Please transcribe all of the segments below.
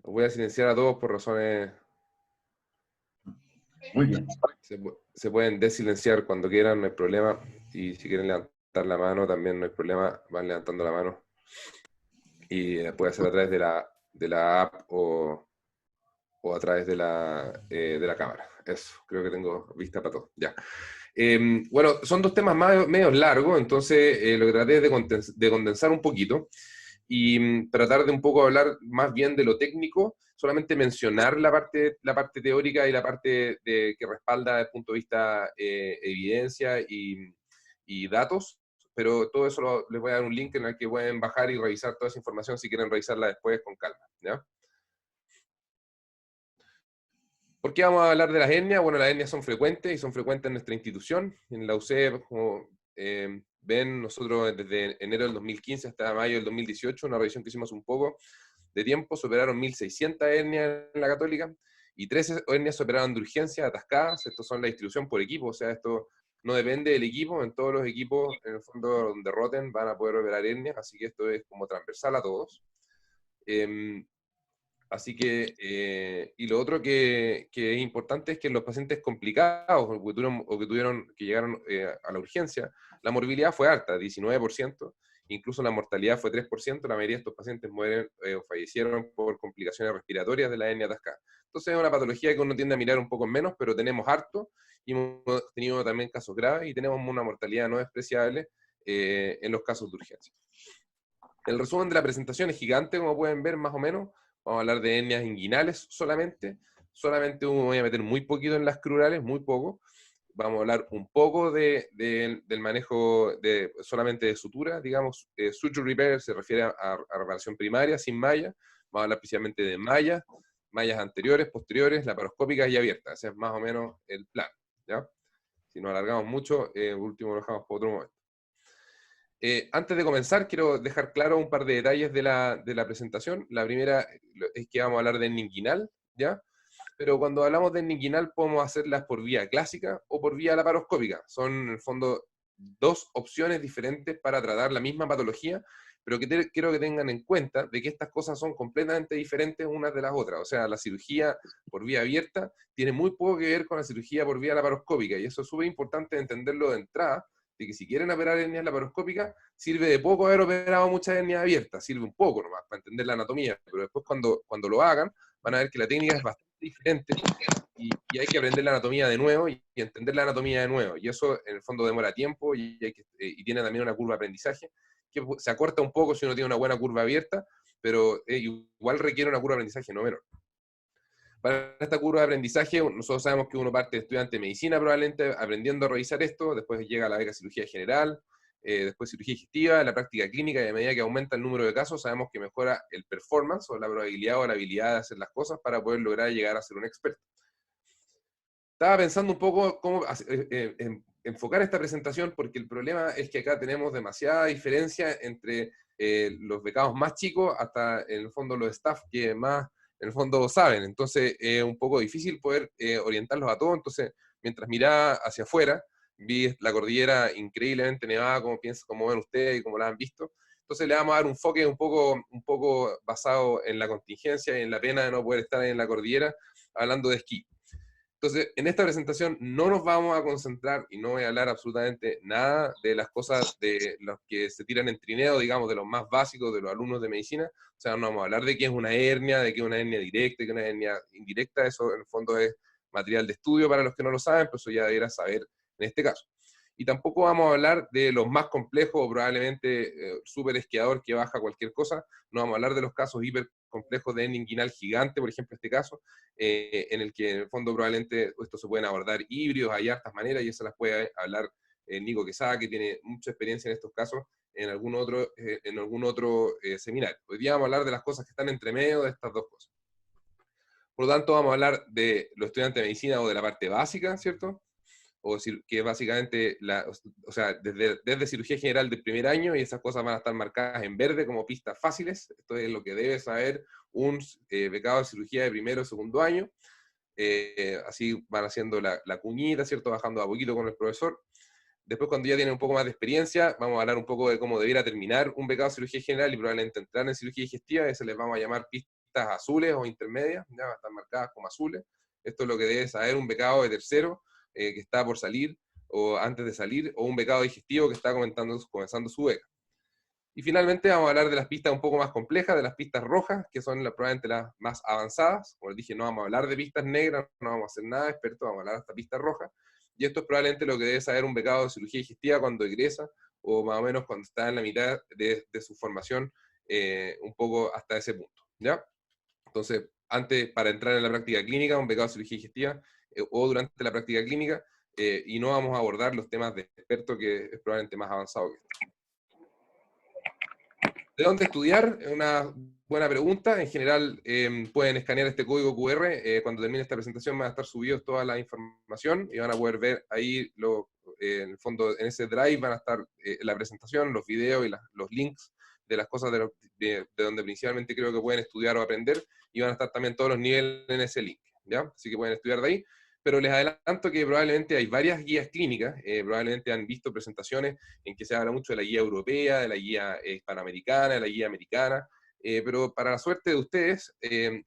Los voy a silenciar a todos por razones... Muy bien. Se pueden desilenciar cuando quieran, no hay problema. Y si quieren levantar la mano, también no hay problema, van levantando la mano. Y puede ser a través de la app o a través de la cámara. Eso, creo que tengo vista para todo. Ya. Bueno, son dos temas medio largos, entonces lo que traté es de condensar un poquito y tratar de un poco hablar más bien de lo técnico, solamente mencionar la parte teórica y la parte que respalda desde el punto de vista evidencia y datos, pero todo eso les voy a dar un link en el que pueden bajar y revisar toda esa información si quieren revisarla después con calma, ¿ya? ¿Por qué vamos a hablar de las hernias? Bueno, las hernias son frecuentes y son frecuentes en nuestra institución. En la UCE, como ven, nosotros desde enero del 2015 hasta mayo del 2018, una revisión que hicimos un poco de tiempo, se operaron 1.600 hernias en la Católica y 13 hernias se operaron de urgencia, atascadas. Estos son la distribución por equipo, o sea, esto no depende del equipo. En todos los equipos, en el fondo, donde roten, van a poder operar hernias, así que esto es como transversal a todos. Así que, y lo otro que es importante es que en los pacientes complicados que llegaron a la urgencia, la morbilidad fue alta, 19%, incluso la mortalidad fue 3%, la mayoría de estos pacientes mueren o fallecieron por complicaciones respiratorias de la hernia atascada. Entonces es una patología que uno tiende a mirar un poco menos, pero tenemos harto, y hemos tenido también casos graves, y tenemos una mortalidad no despreciable en los casos de urgencia. El resumen de la presentación es gigante, como pueden ver, más o menos. Vamos a hablar de hernias inguinales solamente. Solamente voy a meter muy poquito en las crurales, muy poco. Vamos a hablar un poco del manejo solamente de sutura, digamos. Suture repair se refiere a reparación primaria, sin malla. Vamos a hablar principalmente de mallas, mallas anteriores, posteriores, laparoscópicas y abiertas. Ese es más o menos el plan, ¿ya? Si nos alargamos mucho, último lo dejamos para otro momento. Antes de comenzar, quiero dejar claro un par de detalles de la presentación. La primera es que vamos a hablar de hernia inguinal, ¿ya? Pero cuando hablamos de hernia inguinal podemos hacerlas por vía clásica o por vía laparoscópica. Son, en el fondo, dos opciones diferentes para tratar la misma patología, pero que quiero que tengan en cuenta de que estas cosas son completamente diferentes unas de las otras. O sea, la cirugía por vía abierta tiene muy poco que ver con la cirugía por vía laparoscópica, y eso es súper importante entenderlo de entrada, de que si quieren operar hernias laparoscópicas, sirve de poco haber operado muchas hernias abiertas, sirve un poco nomás para entender la anatomía, pero después cuando lo hagan, van a ver que la técnica es bastante diferente y hay que aprender la anatomía de nuevo y entender la anatomía de nuevo, y eso en el fondo demora tiempo y tiene también una curva de aprendizaje que se acorta un poco si uno tiene una buena curva abierta, pero igual requiere una curva de aprendizaje no menor. Para esta curva de aprendizaje, nosotros sabemos que uno parte de estudiante de medicina probablemente aprendiendo a revisar esto, después llega a la beca cirugía general, después cirugía digestiva, la práctica clínica, y a medida que aumenta el número de casos, sabemos que mejora el performance o la probabilidad o la habilidad de hacer las cosas para poder lograr llegar a ser un experto. Estaba pensando un poco cómo enfocar esta presentación, porque el problema es que acá tenemos demasiada diferencia entre los becados más chicos hasta en el fondo los staff que más en el fondo saben. Entonces es un poco difícil poder orientarlos a todos. Entonces, mientras miraba hacia afuera, vi la cordillera increíblemente nevada, como ven ustedes y como la han visto. Entonces le vamos a dar un enfoque un poco basado en la contingencia y en la pena de no poder estar en la cordillera hablando de esquí. Entonces, en esta presentación no nos vamos a concentrar y no voy a hablar absolutamente nada de las cosas de los que se tiran en trineo, digamos, de los más básicos de los alumnos de medicina. O sea, no vamos a hablar de qué es una hernia, de qué es una hernia directa, de qué es una hernia indirecta. Eso, en el fondo, es material de estudio para los que no lo saben, pero eso ya deberá saber en este caso. Y tampoco vamos a hablar de los más complejos o probablemente súper esquiador que baja cualquier cosa. No vamos a hablar de los casos hiper complejos de hernia inguinal gigante, por ejemplo, este caso, en el que en el fondo probablemente esto se pueden abordar híbridos, hay hartas maneras, y eso las puede hablar Nico Quesada, que tiene mucha experiencia en estos casos, en algún otro seminario. Hoy día vamos a hablar de las cosas que están entre medio de estas dos cosas. Por lo tanto, vamos a hablar de los estudiantes de medicina o de la parte básica, ¿cierto? O decir que básicamente, o sea, desde cirugía general del primer año, y esas cosas van a estar marcadas en verde como pistas fáciles. Esto es lo que debe saber un becado de cirugía de primero o segundo año. Así van haciendo la cuñita, ¿cierto? Bajando a poquito con el profesor. Después, cuando ya tienen un poco más de experiencia, vamos a hablar un poco de cómo debiera terminar un becado de cirugía general y probablemente entrar en cirugía digestiva. Eso les vamos a llamar pistas pistas azules o intermedias, ya están marcadas como azules. Esto es lo que debe saber un becado de tercero que está por salir o antes de salir, o un becado digestivo que está comenzando su beca. Y finalmente vamos a hablar de las pistas un poco más complejas, de las pistas rojas, que son probablemente las más avanzadas. Como les dije, no vamos a hablar de pistas negras, no vamos a hacer nada de experto, vamos a hablar de esta pista roja. Y esto es probablemente lo que debe saber un becado de cirugía digestiva cuando egresa, o más o menos cuando está en la mitad de su formación, un poco hasta ese punto, ¿ya? Entonces, antes, para entrar en la práctica clínica, un becado de cirugía digestiva, o durante la práctica clínica, y no vamos a abordar los temas de experto, que es probablemente más avanzado que esto. ¿De dónde estudiar? Es una buena pregunta. En general, pueden escanear este código QR. Cuando termine esta presentación van a estar subidos toda la información y van a poder ver ahí, en el fondo, en ese drive van a estar la presentación, los videos y los links de las cosas de donde principalmente creo que pueden estudiar o aprender, y van a estar también todos los niveles en ese link, ¿ya? Así que pueden estudiar de ahí. Pero les adelanto que probablemente hay varias guías clínicas, probablemente han visto presentaciones en que se habla mucho de la guía europea, de la guía hispanoamericana, de la guía americana, pero para la suerte de ustedes,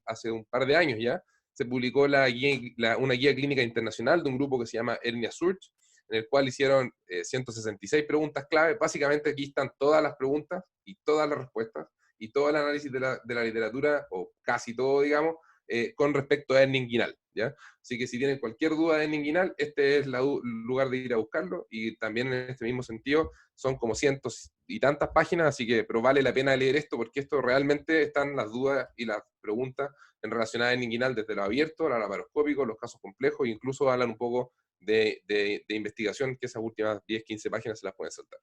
hace un par de años ya, se publicó una guía clínica internacional de un grupo que se llama Hernia Search, en el cual hicieron 166 preguntas clave. Básicamente aquí están todas las preguntas y todas las respuestas y todo el análisis de la literatura, o casi todo, digamos, con respecto a hernia inguinal, ¿ya? Así que si tienen cualquier duda de hernia inguinal, este es el lugar de ir a buscarlo, y también en este mismo sentido son como cientos y tantas páginas, así que, pero vale la pena leer esto, porque esto realmente están las dudas y las preguntas en relación a hernia inguinal, desde lo abierto, lo laparoscópico, los casos complejos, e incluso hablan un poco de investigación, que esas últimas 10, 15 páginas se las pueden saltar.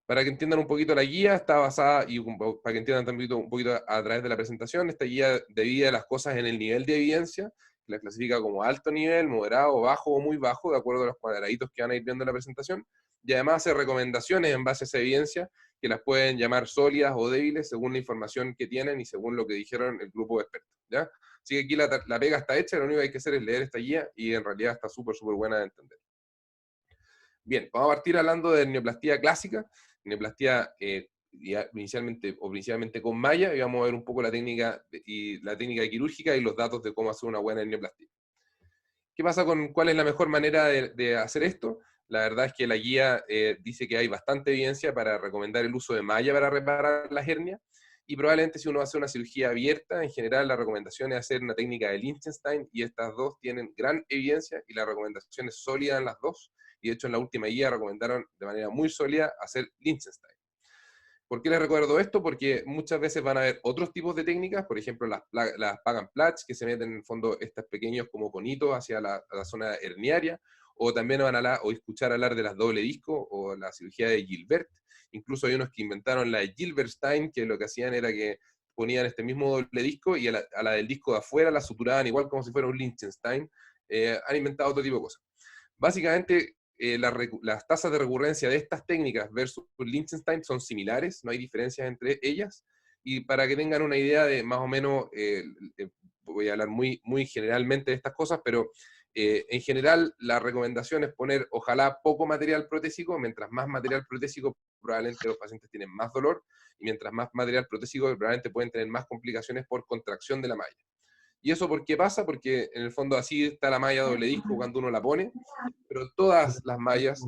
Para que entiendan un poquito la guía, está basada, y para que entiendan también un poquito a través de la presentación, esta guía divide las cosas en el nivel de evidencia, que la clasifica como alto nivel, moderado, bajo o muy bajo, de acuerdo a los cuadraditos que van a ir viendo en la presentación, y además hace recomendaciones en base a esa evidencia, que las pueden llamar sólidas o débiles según la información que tienen y según lo que dijeron el grupo de expertos, ¿ya? Así que aquí la pega está hecha, lo único que hay que hacer es leer esta guía, y en realidad está súper buena de entender. Bien, vamos a partir hablando de neoplastía clásica, neoplastía principalmente con malla, y vamos a ver un poco la técnica quirúrgica y los datos de cómo hacer una buena neoplastía. ¿Qué pasa cuál es la mejor manera de hacer esto? La verdad es que la guía dice que hay bastante evidencia para recomendar el uso de malla para reparar las hernias, y probablemente si uno hace una cirugía abierta, en general la recomendación es hacer una técnica de Liechtenstein, y estas dos tienen gran evidencia, y la recomendación es sólida en las dos, y de hecho en la última guía recomendaron de manera muy sólida hacer Liechtenstein. ¿Por qué les recuerdo esto? Porque muchas veces van a haber otros tipos de técnicas, por ejemplo las Pag and Platz, que se meten en el fondo estos pequeños como conitos hacia la zona herniaria, o también van a escuchar hablar de las doble disco o la cirugía de Gilbert. Incluso hay unos que inventaron la de Gilbertstein, que lo que hacían era que ponían este mismo doble disco, y a la del disco de afuera la suturaban igual como si fuera un Liechtenstein. Han inventado otro tipo de cosas. Básicamente, las tasas de recurrencia de estas técnicas versus Liechtenstein son similares, no hay diferencias entre ellas, y para que tengan una idea de más o menos, voy a hablar muy generalmente de estas cosas, pero en general la recomendación es poner ojalá poco material protésico. Mientras más material protésico, probablemente los pacientes tienen más dolor, y mientras más material protésico, probablemente pueden tener más complicaciones por contracción de la malla. ¿Y eso por qué pasa? Porque en el fondo así está la malla doble disco cuando uno la pone, pero todas las mallas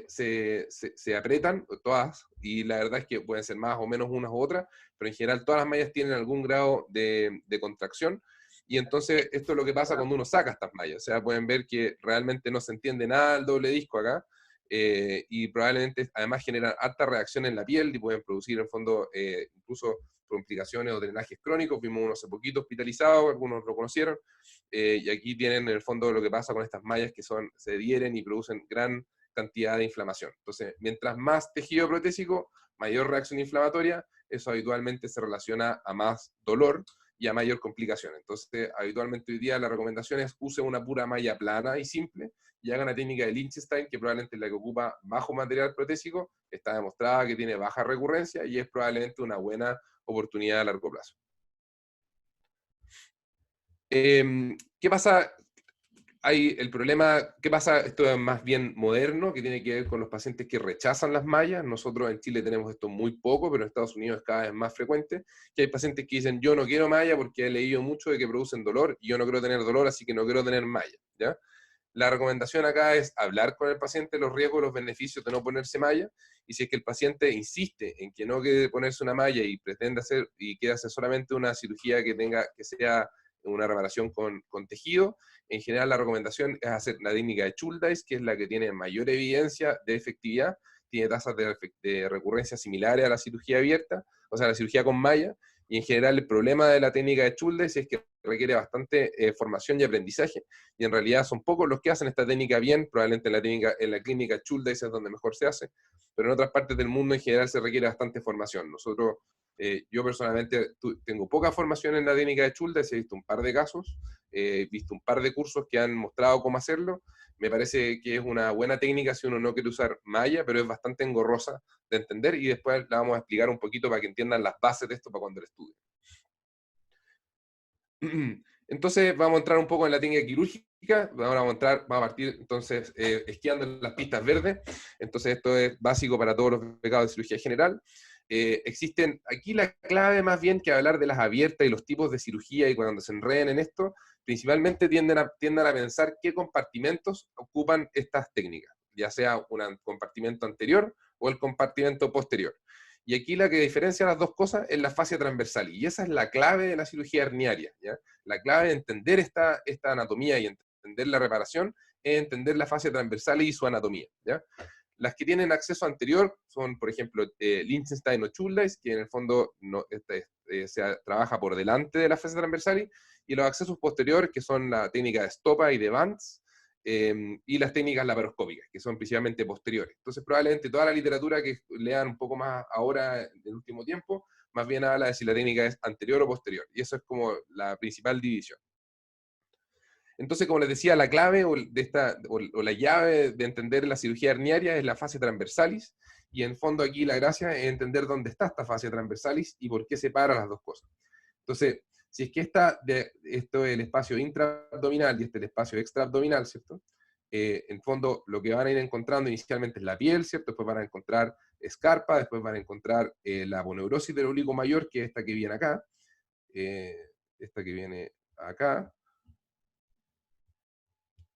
se aprietan, todas, y la verdad es que pueden ser más o menos unas u otras, pero en general todas las mallas tienen algún grado de contracción, y entonces esto es lo que pasa cuando uno saca estas mallas. O sea, pueden ver que realmente no se entiende nada del doble disco acá, y probablemente además generan alta reacción en la piel, y pueden producir en fondo incluso complicaciones o drenajes crónicos. Vimos uno hace poquito hospitalizado, algunos lo conocieron, y aquí tienen en el fondo lo que pasa con estas mallas, que se adhieren y producen gran cantidad de inflamación. Entonces, mientras más tejido protésico, mayor reacción inflamatoria, eso habitualmente se relaciona a más dolor y a mayor complicación. Entonces, habitualmente hoy día la recomendación es use una pura malla plana y simple, y haga una técnica de Liechtenstein, que probablemente es la que ocupa bajo material protésico, está demostrada que tiene baja recurrencia, y es probablemente una buena oportunidad a largo plazo. ¿Qué pasa? hay el problema, ¿qué pasa? Esto es más bien moderno, que tiene que ver con los pacientes que rechazan las mallas. Nosotros en Chile tenemos esto muy poco, pero en Estados Unidos es cada vez más frecuente, que hay pacientes que dicen, yo no quiero malla porque he leído mucho de que producen dolor, y yo no quiero tener dolor, así que no quiero tener malla, ¿ya? La recomendación acá es hablar con el paciente los riesgos y los beneficios de no ponerse malla, y si es que el paciente insiste en que no quiere ponerse una malla y pretende hacer, y quiere hacer solamente una cirugía que sea una reparación con tejido, en general la recomendación es hacer la técnica de Chuldice, que es la que tiene mayor evidencia de efectividad, tiene tasas de recurrencia similares a la cirugía abierta, o sea, la cirugía con malla, y en general el problema de la técnica de Chuldice es que requiere bastante formación y aprendizaje, y en realidad son pocos los que hacen esta técnica bien, probablemente en la clínica Chuldice es donde mejor se hace, pero en otras partes del mundo en general se requiere bastante formación. Nosotros, yo personalmente tengo poca formación en la técnica de Chuldice, he visto un par de casos, he visto un par de cursos que han mostrado cómo hacerlo. Me parece que es una buena técnica si uno no quiere usar malla, pero es bastante engorrosa de entender, y después la vamos a explicar un poquito para que entiendan las bases de esto para cuando lo estudien. Entonces vamos a entrar un poco en la técnica quirúrgica, vamos a partir entonces esquiando en las pistas verdes. Entonces esto es básico para todos los pecados de cirugía general. Existen, aquí la clave más bien que hablar de las abiertas y los tipos de cirugía, y cuando se enreden en esto, principalmente tienden a pensar qué compartimentos ocupan estas técnicas, ya sea un compartimento anterior o el compartimento posterior. Y aquí la que diferencia las dos cosas es la fascia transversal, y esa es la clave de la cirugía herniaria, ¿ya? La clave de entender esta anatomía y entender la reparación es entender la fascia transversal y su anatomía, ¿ya? Las que tienen acceso anterior son, por ejemplo, Liechtenstein o Chuldice, que en el fondo no, se trabaja por delante de la fascia transversal, y los accesos posteriores, que son la técnica de Stopa y de Vance, y las técnicas laparoscópicas, que son principalmente posteriores. Entonces, probablemente toda la literatura que lean un poco más ahora, en el último tiempo, más bien habla de si la técnica es anterior o posterior, y eso es como la principal división. Entonces, como les decía, la clave o la llave de entender la cirugía herniaria es la fascia transversalis, y en fondo aquí la gracia es entender dónde está esta fascia transversalis y por qué separa las dos cosas. Entonces, si es que esto es el espacio intraabdominal y este es el espacio extraabdominal, ¿cierto? En fondo, lo que van a ir encontrando inicialmente es la piel, ¿cierto? Después van a encontrar escarpa, después van a encontrar la aponeurosis del oblicuo mayor, que es esta que viene acá, esta que viene acá,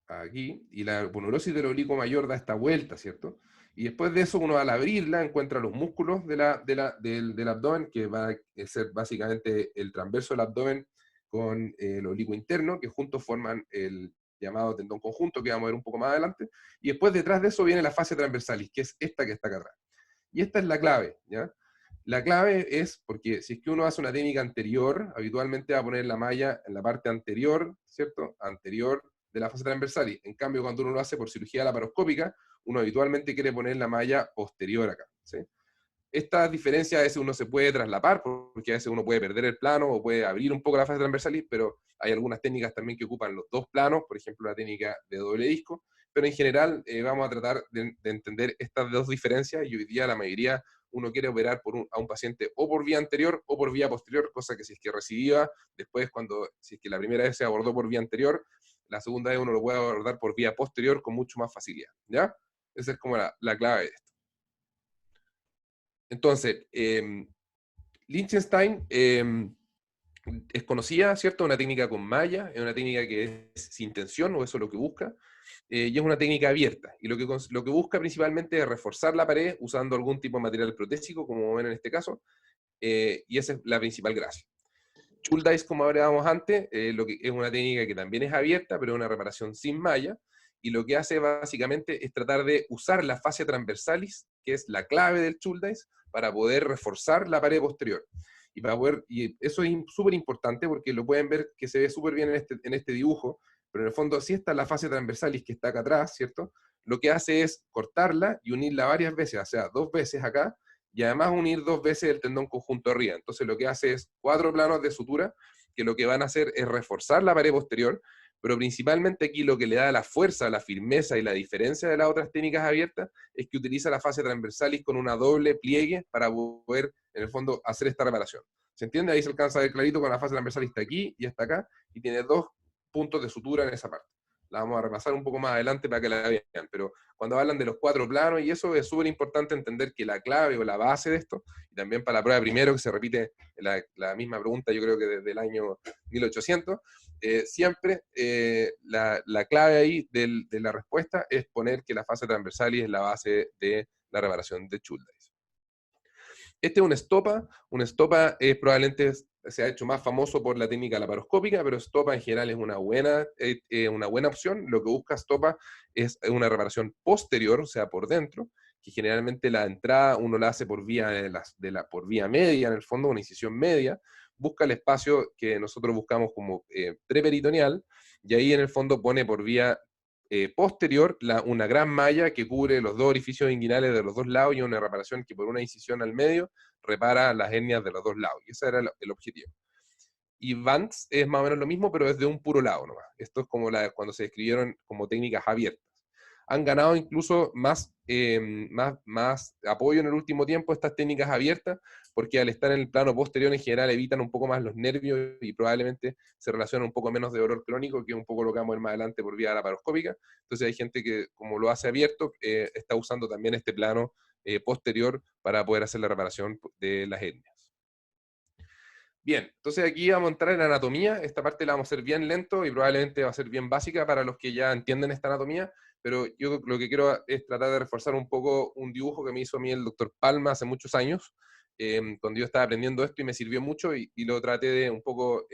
aquí, y la aponeurosis del oblicuo mayor da esta vuelta, ¿cierto? Y después de eso, uno al abrirla encuentra los músculos del abdomen, que va a ser básicamente el transverso del abdomen con el oblicuo interno, que juntos forman el llamado tendón conjunto, que vamos a ver un poco más adelante. Y después detrás de eso viene la fascia transversalis, que es esta que está acá atrás. Y esta es la clave, ¿ya? La clave es porque si es que uno hace una técnica anterior, habitualmente va a poner la malla en la parte anterior, ¿cierto? Anterior de la fascia transversal. En cambio, cuando uno lo hace por cirugía laparoscópica, uno habitualmente quiere poner la malla posterior acá, ¿sí? Estas diferencias a veces uno se puede traslapar, porque a veces uno puede perder el plano o puede abrir un poco la fascia transversal, pero hay algunas técnicas también que ocupan los dos planos, por ejemplo la técnica de doble disco, pero en general vamos a tratar de entender estas dos diferencias, y hoy día la mayoría uno quiere operar a un paciente o por vía anterior o por vía posterior, cosa que si es que recibiva, después si es que la primera vez se abordó por vía anterior, la segunda vez uno lo puede abordar por vía posterior con mucho más facilidad, ¿ya? Esa es como la clave de esto. Entonces, Liechtenstein es conocida, ¿cierto? Una técnica con malla, es una técnica que es sin tensión, o eso es lo que busca, y es una técnica abierta. Y lo que busca principalmente es reforzar la pared usando algún tipo de material protésico, como ven en este caso, y esa es la principal gracia. Chuldice, como hablábamos antes, lo que es una técnica que también es abierta, pero es una reparación sin malla, y lo que hace básicamente es tratar de usar la fascia transversalis, que es la clave del Chuldice, para poder reforzar la pared posterior. Y eso es súper importante porque lo pueden ver que se ve súper bien en este dibujo, pero en el fondo, si esta es la fascia transversalis que está acá atrás, ¿cierto? Lo que hace es cortarla y unirla varias veces, o sea, 2 veces acá, y además unir 2 veces el tendón conjunto arriba. Entonces lo que hace es 4 planos de sutura, que lo que van a hacer es reforzar la pared posterior, pero principalmente aquí lo que le da la fuerza, la firmeza y la diferencia de las otras técnicas abiertas es que utiliza la fascia transversalis con una doble pliegue para poder, en el fondo, hacer esta reparación. ¿Se entiende? Ahí se alcanza a ver clarito con la fascia transversalis está aquí y está acá, y tiene 2 puntos de sutura en esa parte. La vamos a repasar un poco más adelante para que la vean, pero cuando hablan de los 4 planos y eso es súper importante entender que la clave o la base de esto, y también para la prueba primero, que se repite la misma pregunta, yo creo que desde el año 1800, siempre la clave ahí de la respuesta es poner que la fase transversalis es la base de la reparación de Schuldeis. Este es un estopa. Un estopa probablemente se ha hecho más famoso por la técnica laparoscópica, pero estopa en general es una buena opción. Lo que busca estopa es una reparación posterior, o sea, por dentro, que generalmente la entrada uno la hace por vía, por vía media, en el fondo, una incisión media. Busca el espacio que nosotros buscamos como preperitoneal, y ahí en el fondo pone por vía posterior una gran malla que cubre los 2 orificios inguinales de los 2 lados y una reparación que por una incisión al medio repara las hernias de los 2 lados. Y ese era el objetivo. Y Vance es más o menos lo mismo, pero es de un puro lado nomás. Esto es como cuando se describieron como técnicas abiertas. Han ganado incluso más apoyo en el último tiempo estas técnicas abiertas, porque al estar en el plano posterior en general evitan un poco más los nervios y probablemente se relaciona un poco menos de dolor crónico, que es un poco lo que vamos a ver más adelante por vía laparoscópica. Entonces hay gente que, como lo hace abierto, está usando también este plano posterior para poder hacer la reparación de las hernias. Bien, entonces aquí vamos a entrar en anatomía. Esta parte la vamos a hacer bien lento y probablemente va a ser bien básica para los que ya entienden esta anatomía, pero yo lo que quiero es tratar de reforzar un poco un dibujo que me hizo a mí el doctor Palma hace muchos años, cuando yo estaba aprendiendo esto y me sirvió mucho y lo traté de un poco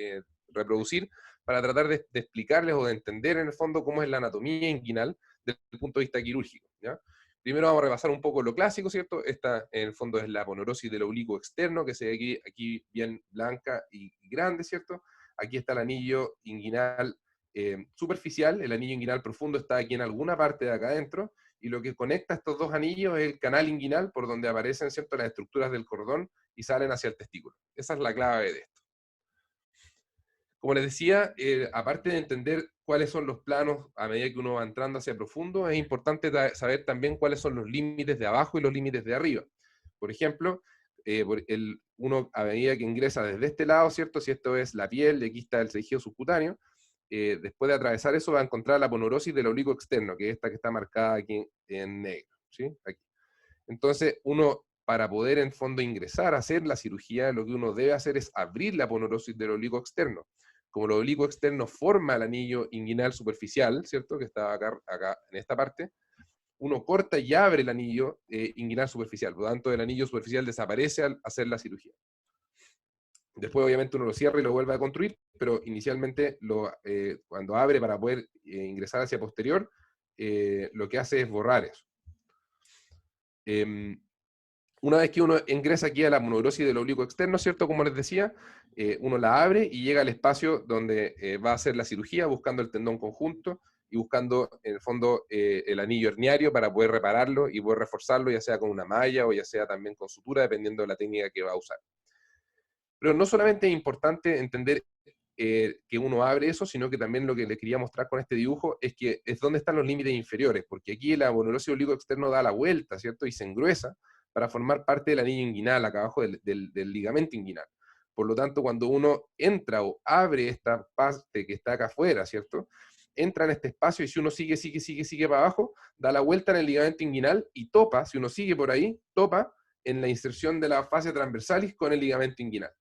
reproducir para tratar de explicarles o de entender en el fondo cómo es la anatomía inguinal desde el punto de vista quirúrgico, ¿ya? Primero vamos a repasar un poco lo clásico, ¿cierto? Esta, en el fondo, es la aponeurosis del oblicuo externo, que se ve aquí bien blanca y grande, ¿cierto? Aquí está el anillo inguinal superficial, el anillo inguinal profundo está aquí en alguna parte de acá adentro, y lo que conecta estos 2 anillos es el canal inguinal, por donde aparecen, ¿cierto?, las estructuras del cordón y salen hacia el testículo. Esa es la clave de esto. Como les decía, aparte de entender cuáles son los planos a medida que uno va entrando hacia profundo, es importante saber también cuáles son los límites de abajo y los límites de arriba. Por ejemplo, uno a medida que ingresa desde este lado, ¿cierto? Si esto es la piel, y aquí está el tejido subcutáneo, después de atravesar eso va a encontrar la aponeurosis del oblicuo externo, que es esta que está marcada aquí en negro, ¿sí? Aquí. Entonces, uno, para poder en fondo ingresar a hacer la cirugía, lo que uno debe hacer es abrir la aponeurosis del oblicuo externo. Como el oblicuo externo forma el anillo inguinal superficial, ¿cierto?, que está acá en esta parte, uno corta y abre el anillo inguinal superficial. Por lo tanto, el anillo superficial desaparece al hacer la cirugía. Después, obviamente, uno lo cierra y lo vuelve a construir, pero inicialmente, cuando abre para poder ingresar hacia posterior, lo que hace es borrar eso. Una vez que uno ingresa aquí a la aponeurosis del oblicuo externo, ¿cierto? Como les decía, uno la abre y llega al espacio donde va a hacer la cirugía, buscando el tendón conjunto y buscando, en el fondo, el anillo herniario para poder repararlo y poder reforzarlo, ya sea con una malla o ya sea también con sutura, dependiendo de la técnica que va a usar. Pero no solamente es importante entender que uno abre eso, sino que también lo que les quería mostrar con este dibujo es que es donde están los límites inferiores, porque aquí la aponeurosis del oblicuo externo da la vuelta, ¿cierto? Y se engruesa para formar parte del anillo inguinal, acá abajo del ligamento inguinal. Por lo tanto, cuando uno entra o abre esta parte que está acá afuera, ¿cierto?, entra en este espacio y si uno sigue para abajo, da la vuelta en el ligamento inguinal y topa, si uno sigue por ahí, topa en la inserción de la fascia transversalis con el ligamento inguinal.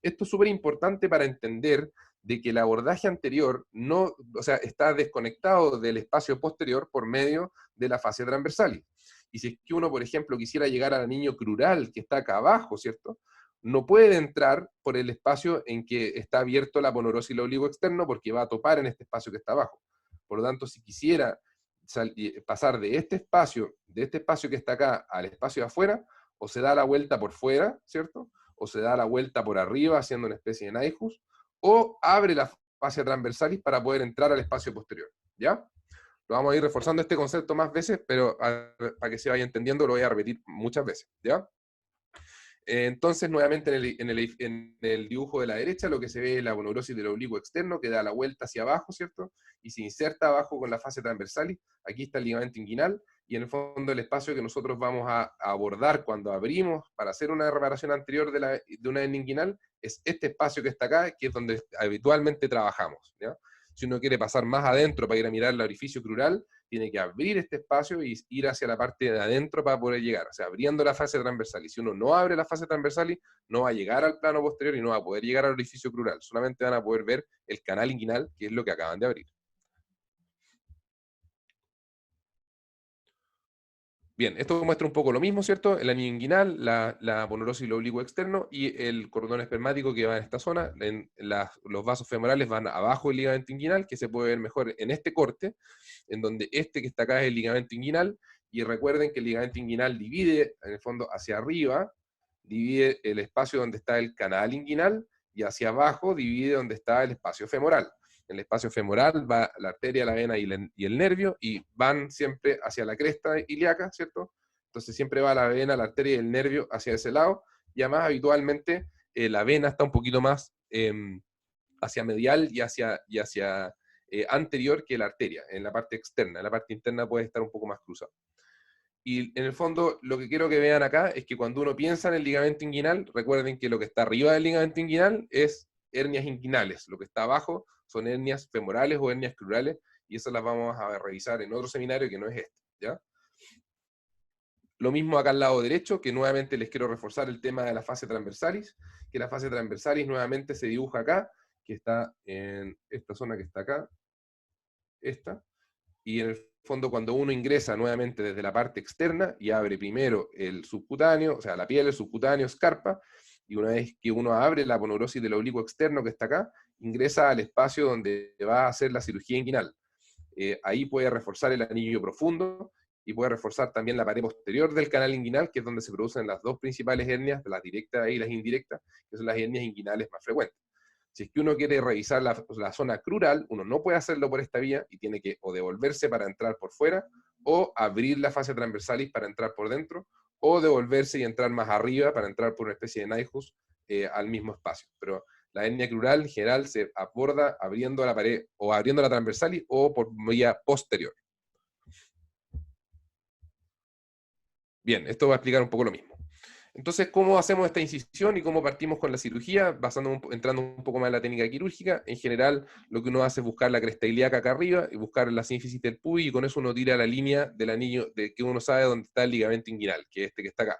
Esto es súper importante para entender de que el abordaje anterior no, o sea, está desconectado del espacio posterior por medio de la fascia transversalis. Y si es que uno, por ejemplo, quisiera llegar al anillo crural que está acá abajo, ¿cierto?, no puede entrar por el espacio en que está abierto la aponeurosis del oblicuo externo porque va a topar en este espacio que está abajo. Por lo tanto, si quisiera pasar de este espacio que está acá al espacio de afuera, o se da la vuelta por fuera, ¿cierto?, o se da la vuelta por arriba haciendo una especie de naijus, o abre la fascia transversalis para poder entrar al espacio posterior, ¿ya? Lo vamos a ir reforzando este concepto más veces, pero para que se vaya entendiendo lo voy a repetir muchas veces, ¿ya? Entonces, nuevamente en el dibujo de la derecha, lo que se ve es la aponeurosis del oblicuo externo, que da la vuelta hacia abajo, ¿cierto? Y se inserta abajo con la fascia transversalis. Aquí está el ligamento inguinal, y en el fondo el espacio que nosotros vamos a abordar cuando abrimos para hacer una reparación anterior de una hernia inguinal es este espacio que está acá, que es donde habitualmente trabajamos, ¿ya? Si uno quiere pasar más adentro para ir a mirar el orificio crural, tiene que abrir este espacio y ir hacia la parte de adentro para poder llegar, o sea, abriendo la fase transversal. Y si uno no abre la fase transversal, no va a llegar al plano posterior y no va a poder llegar al orificio crural. Solamente van a poder ver el canal inguinal, que es lo que acaban de abrir. Bien, esto muestra un poco lo mismo, ¿cierto? El anillo inguinal, la aponeurosis y el oblicuo externo y el cordón espermático que va en esta zona. Los vasos femorales van abajo del ligamento inguinal, que se puede ver mejor en este corte, en donde este que está acá es el ligamento inguinal. Y recuerden que el ligamento inguinal divide, en el fondo, hacia arriba, divide el espacio donde está el canal inguinal, y hacia abajo divide donde está el espacio femoral. En el espacio femoral va la arteria, la vena y el nervio, y van siempre hacia la cresta ilíaca, ¿cierto? Entonces siempre va la vena, la arteria y el nervio hacia ese lado, y además habitualmente la vena está un poquito más hacia medial y hacia anterior que la arteria, en la parte externa. En la parte interna puede estar un poco más cruzado. Y en el fondo, lo que quiero que vean acá es que cuando uno piensa en el ligamento inguinal, recuerden que lo que está arriba del ligamento inguinal es hernias inguinales. Lo que está abajo son hernias femorales o hernias crurales, y esas las vamos a revisar en otro seminario que no es este, ¿ya? Lo mismo acá al lado derecho, que nuevamente les quiero reforzar el tema de la fase transversalis, que la fase transversalis nuevamente se dibuja acá, que está en esta zona que está acá, esta, y en el fondo cuando uno ingresa nuevamente desde la parte externa y abre primero el subcutáneo, o sea, la piel, el subcutáneo, escarpa, y una vez que uno abre la aponeurosis del oblicuo externo que está acá, ingresa al espacio donde va a hacer la cirugía inguinal. Ahí puede reforzar el anillo profundo y puede reforzar también la pared posterior del canal inguinal, que es donde se producen las dos principales hernias, las directas y las indirectas, que son las hernias inguinales más frecuentes. Si es que uno quiere revisar la zona crural, uno no puede hacerlo por esta vía y tiene que o devolverse para entrar por fuera, o abrir la fase transversalis para entrar por dentro, o devolverse y entrar más arriba para entrar por una especie de naijus al mismo espacio. Pero la hernia crural en general se aborda abriendo la pared o abriendo la transversalis o por vía posterior. Bien, esto va a explicar un poco lo mismo. Entonces, ¿cómo hacemos esta incisión y cómo partimos con la cirugía? Entrando un poco más en la técnica quirúrgica, en general lo que uno hace es buscar la cresta ilíaca acá arriba y buscar la sínfisis del pubis, y con eso uno tira la línea del anillo, de que uno sabe dónde está el ligamento inguinal, que es este que está acá.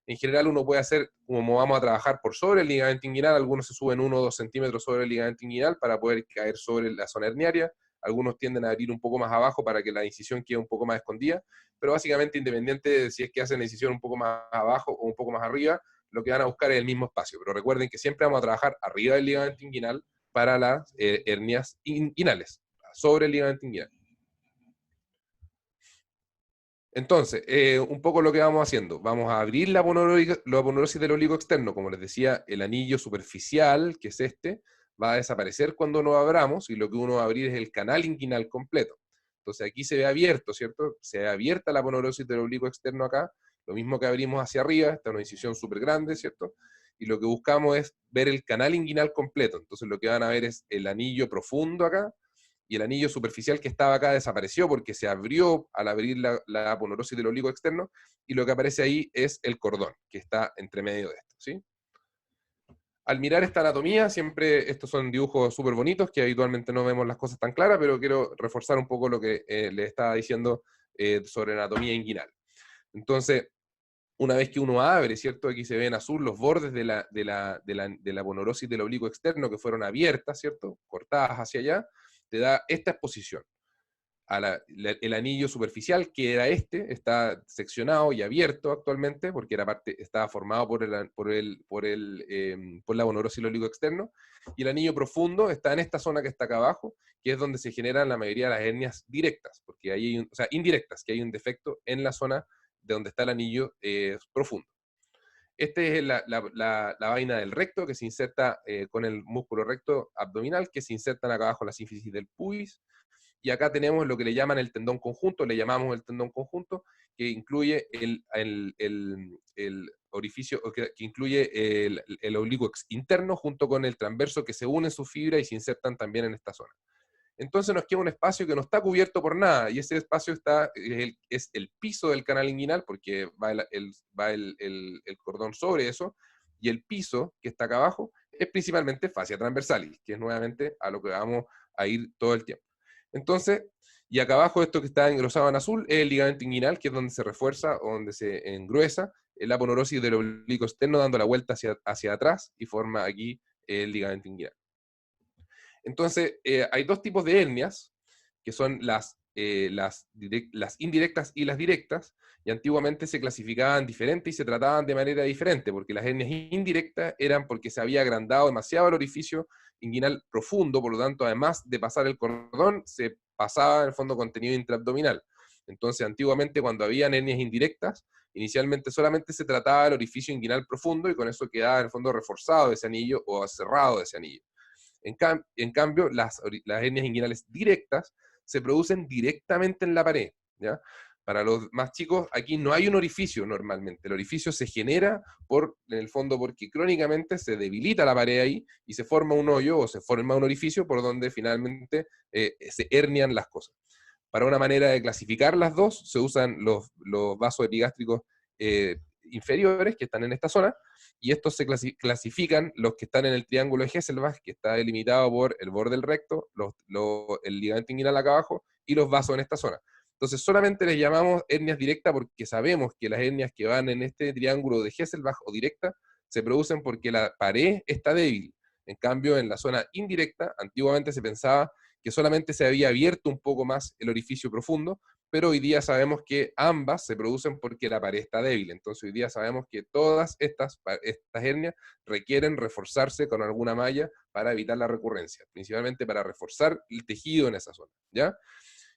En general uno puede hacer, como vamos a trabajar por sobre el ligamento inguinal, algunos se suben 1 o 2 centímetros sobre el ligamento inguinal para poder caer sobre la zona herniaria, algunos tienden a abrir un poco más abajo para que la incisión quede un poco más escondida, pero básicamente independiente de si es que hacen la incisión un poco más abajo o un poco más arriba, lo que van a buscar es el mismo espacio. Pero recuerden que siempre vamos a trabajar arriba del ligamento inguinal para las hernias inguinales, sobre el ligamento inguinal. Entonces, un poco lo que vamos haciendo, vamos a abrir la aponeurosis del oblicuo externo, como les decía, el anillo superficial, que es este, va a desaparecer cuando lo abramos, y lo que uno va a abrir es el canal inguinal completo. Entonces aquí se ve abierto, ¿cierto? Se ve abierta la aponeurosis del oblicuo externo acá, lo mismo que abrimos hacia arriba, está una incisión súper grande, ¿cierto? Y lo que buscamos es ver el canal inguinal completo. Entonces lo que van a ver es el anillo profundo acá, y el anillo superficial que estaba acá desapareció porque se abrió al abrir la aponeurosis del oblicuo externo, y lo que aparece ahí es el cordón, que está entre medio de esto, ¿sí? Al mirar esta anatomía, siempre estos son dibujos súper bonitos, que habitualmente no vemos las cosas tan claras, pero quiero reforzar un poco lo que les estaba diciendo sobre anatomía inguinal. Entonces, una vez que uno abre, ¿cierto? Aquí se ven en azul los bordes de la aponeurosis del oblicuo externo que fueron abiertas, ¿cierto? Cortadas hacia allá, te da esta exposición. El anillo superficial, que era este, está seccionado y abierto actualmente, porque estaba formado por la aponeurosis del oblicuo externo, y el anillo profundo está en esta zona que está acá abajo, que es donde se generan la mayoría de las hernias directas, porque ahí o sea, indirectas, que hay un defecto en la zona de donde está el anillo profundo. Este es la vaina del recto, que se inserta con el músculo recto abdominal, que se insertan acá abajo la sínfisis del pubis. Y acá tenemos lo que le llaman el tendón conjunto, le llamamos el tendón conjunto, que incluye el orificio, que incluye el oblicuo interno junto con el transverso, que se unen sus fibras y se insertan también en esta zona. Entonces nos queda un espacio que no está cubierto por nada, y ese espacio es el piso del canal inguinal, porque va el cordón sobre eso, y el piso que está acá abajo es principalmente fascia transversalis, que es nuevamente a lo que vamos a ir todo el tiempo. Entonces, y acá abajo, esto que está engrosado en azul, es el ligamento inguinal, que es donde se refuerza o donde se engruesa la aponeurosis del oblicuo externo, dando la vuelta hacia atrás y forma aquí el ligamento inguinal. Entonces, hay dos tipos de hernias, que son las indirectas y las directas, y antiguamente se clasificaban diferente y se trataban de manera diferente, porque las hernias indirectas eran porque se había agrandado demasiado el orificio inguinal profundo, por lo tanto, además de pasar el cordón, se pasaba en el fondo contenido intraabdominal. Entonces, antiguamente cuando habían hernias indirectas, inicialmente solamente se trataba el orificio inguinal profundo y con eso quedaba en el fondo reforzado ese anillo o cerrado ese anillo. En cambio, las hernias inguinales directas se producen directamente en la pared, ¿ya? Para los más chicos, aquí no hay un orificio normalmente. El orificio se genera en el fondo porque crónicamente se debilita la pared ahí y se forma un hoyo o se forma un orificio por donde finalmente se hernian las cosas. Para una manera de clasificar las dos, se usan los vasos epigástricos inferiores que están en esta zona, y estos se clasifican los que están en el triángulo de Hesselbach, que está delimitado por el borde del recto, el ligamento inguinal acá abajo, y los vasos en esta zona. Entonces solamente les llamamos hernias directas porque sabemos que las hernias que van en este triángulo de Hesselbach o directa se producen porque la pared está débil. En cambio, en la zona indirecta, antiguamente se pensaba que solamente se había abierto un poco más el orificio profundo, pero hoy día sabemos que ambas se producen porque la pared está débil. Entonces hoy día sabemos que todas estas hernias requieren reforzarse con alguna malla para evitar la recurrencia, principalmente para reforzar el tejido en esa zona, ¿ya?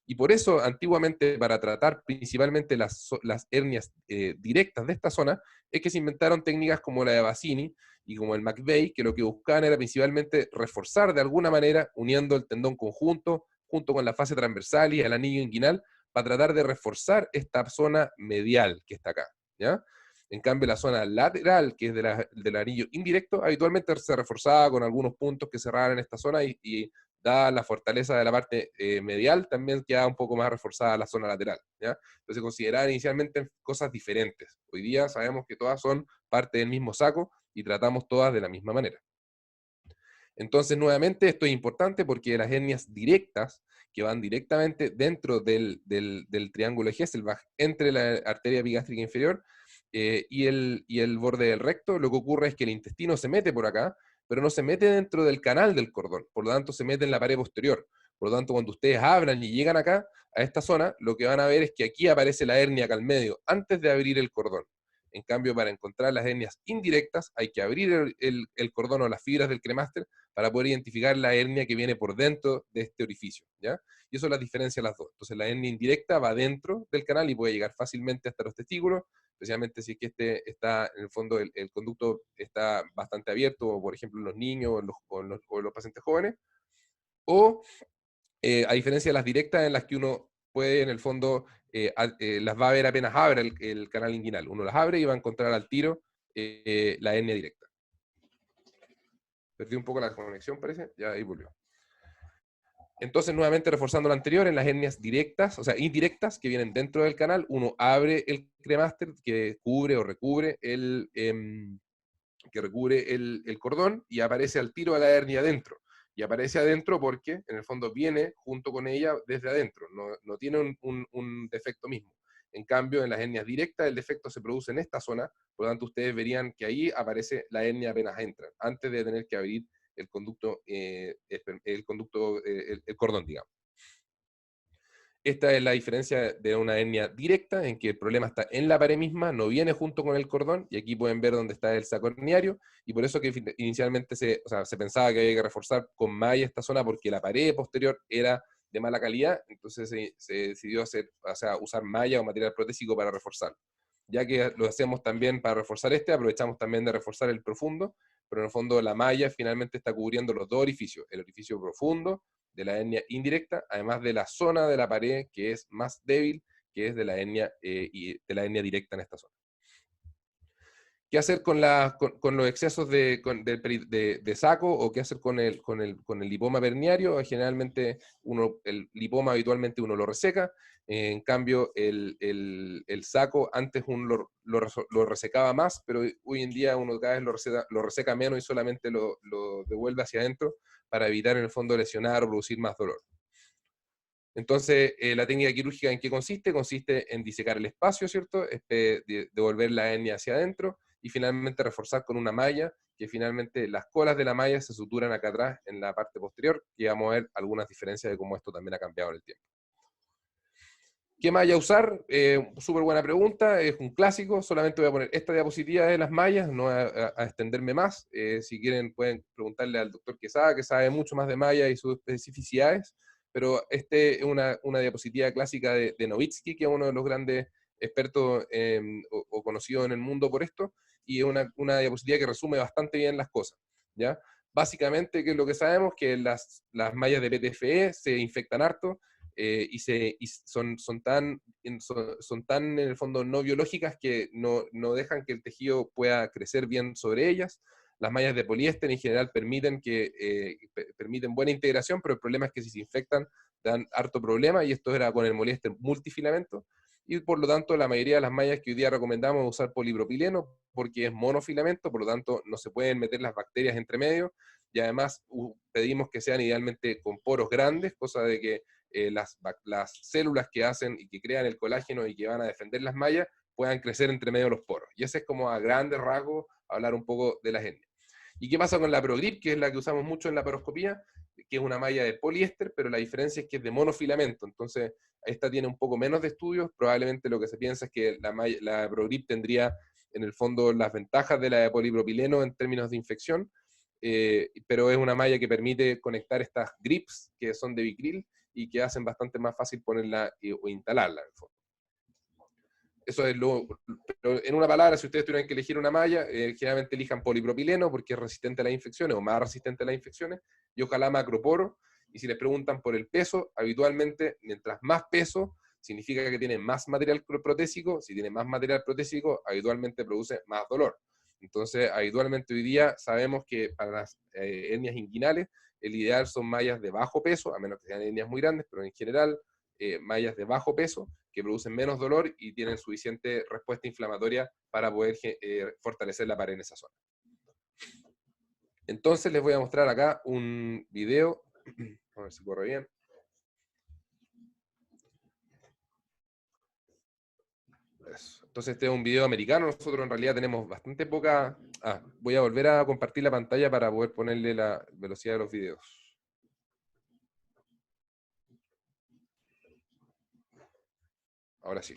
Y por eso, antiguamente, para tratar principalmente las hernias directas de esta zona, es que se inventaron técnicas como la de Bassini y como el McVeigh, que lo que buscaban era principalmente reforzar de alguna manera, uniendo el tendón conjunto, junto con la fase transversal y el anillo inguinal, para tratar de reforzar esta zona medial que está acá, ¿ya? En cambio, la zona lateral, que es del anillo indirecto, habitualmente se reforzaba con algunos puntos que cerraban en esta zona y dada la fortaleza de la parte medial, también queda un poco más reforzada la zona lateral, ¿ya? Entonces consideraban inicialmente cosas diferentes. Hoy día sabemos que todas son parte del mismo saco y tratamos todas de la misma manera. Entonces, nuevamente, esto es importante porque las hernias directas, que van directamente dentro del triángulo de Hesselbach, entre la arteria epigástrica inferior y el borde del recto, lo que ocurre es que el intestino se mete por acá, pero no se mete dentro del canal del cordón, por lo tanto se mete en la pared posterior. Por lo tanto, cuando ustedes abran y llegan acá, a esta zona, lo que van a ver es que aquí aparece la hernia acá al medio, antes de abrir el cordón. En cambio, para encontrar las hernias indirectas, hay que abrir el cordón o las fibras del cremaster para poder identificar la hernia que viene por dentro de este orificio, ¿ya? Y eso es la diferencia de las dos. Entonces, la hernia indirecta va dentro del canal y puede llegar fácilmente hasta los testículos, especialmente si es que está, en el fondo, el conducto está bastante abierto, o por ejemplo en los niños o en los pacientes jóvenes, o a diferencia de las directas en las que uno puede, en el fondo, las va a ver apenas abre el canal inguinal. Uno las abre y va a encontrar al tiro la hernia directa. Perdí un poco la conexión, parece. Ya ahí volvió. Entonces, nuevamente reforzando lo anterior, en las hernias directas, o sea, indirectas, que vienen dentro del canal, uno abre el cremaster que cubre o recubre el cordón y aparece al tiro a la hernia adentro. Y aparece adentro porque, en el fondo, viene junto con ella desde adentro, no tiene un defecto mismo. En cambio, en las hernias directas, el defecto se produce en esta zona, por lo tanto, ustedes verían que ahí aparece la hernia apenas entran, antes de tener que abrir el conducto, el cordón, digamos. Esta es la diferencia de una hernia directa, en que el problema está en la pared misma, no viene junto con el cordón, y aquí pueden ver dónde está el saco herniario, y por eso que inicialmente se pensaba que había que reforzar con malla esta zona porque la pared posterior era de mala calidad, entonces se decidió usar malla o material protésico para reforzar. Ya que lo hacemos también para reforzar aprovechamos también de reforzar el profundo, pero en el fondo la malla finalmente está cubriendo los dos orificios, el orificio profundo de la hernia indirecta, además de la zona de la pared que es más débil, que es de la hernia directa en esta zona. ¿Qué hacer con los excesos de saco o qué hacer con el lipoma perniario? Generalmente el lipoma habitualmente uno lo reseca, en cambio el saco antes uno lo resecaba más, pero hoy en día uno cada vez lo reseca menos y solamente lo devuelve hacia adentro para evitar en el fondo lesionar o producir más dolor. Entonces, la técnica quirúrgica, ¿en qué consiste? Consiste en disecar el espacio, ¿cierto? Devolver la hernia hacia adentro y finalmente reforzar con una malla, que finalmente las colas de la malla se suturan acá atrás en la parte posterior, y vamos a ver algunas diferencias de cómo esto también ha cambiado en el tiempo. ¿Qué malla usar? Súper buena pregunta, es un clásico, solamente voy a poner esta diapositiva de las mallas, no a extenderme más. Si quieren pueden preguntarle al doctor que sabe mucho más de malla y sus especificidades, pero este es una diapositiva clásica de Nowitzki, que es uno de los grandes expertos o conocidos en el mundo por esto, y es una diapositiva que resume bastante bien las cosas, ¿ya? Básicamente, ¿qué es lo que sabemos? Que las mallas de PTFE se infectan harto, y son tan en el fondo no biológicas que no dejan que el tejido pueda crecer bien sobre ellas. Las mallas de poliéster en general permiten buena integración, pero el problema es que si se infectan dan harto problema, y esto era con el poliéster multifilamento, y por lo tanto la mayoría de las mallas que hoy día recomendamos usar polipropileno porque es monofilamento, por lo tanto no se pueden meter las bacterias entre medio, y además pedimos que sean idealmente con poros grandes, cosa de que las células que hacen y que crean el colágeno y que van a defender las mallas puedan crecer entre medio de los poros. Y ese es como a grandes rasgos hablar un poco de las hernias. ¿Y qué pasa con la ProGrip, que es la que usamos mucho en la paroscopía? Que es una malla de poliéster, pero la diferencia es que es de monofilamento. Entonces, esta tiene un poco menos de estudios. Probablemente lo que se piensa es que la ProGrip tendría en el fondo las ventajas de la de polipropileno en términos de infección, pero es una malla que permite conectar estas grips que son de Vicryl y que hacen bastante más fácil ponerla o instalarla en el fondo. Eso es pero en una palabra, si ustedes tuvieran que elegir una malla, generalmente elijan polipropileno porque es resistente a las infecciones o más resistente a las infecciones, y ojalá macroporo. Y si les preguntan por el peso, habitualmente, mientras más peso, significa que tiene más material protésico. Si tiene más material protésico, habitualmente produce más dolor. Entonces, habitualmente hoy día sabemos que para las hernias inguinales, el ideal son mallas de bajo peso, a menos que sean hernias muy grandes, pero en general, mallas de bajo peso, que producen menos dolor y tienen suficiente respuesta inflamatoria para poder fortalecer la pared en esa zona. Entonces les voy a mostrar acá un video, a ver si corre bien. Eso. Entonces este es un video americano, nosotros en realidad tenemos bastante poca... voy a volver a compartir la pantalla para poder ponerle la velocidad de los videos. Ahora sí.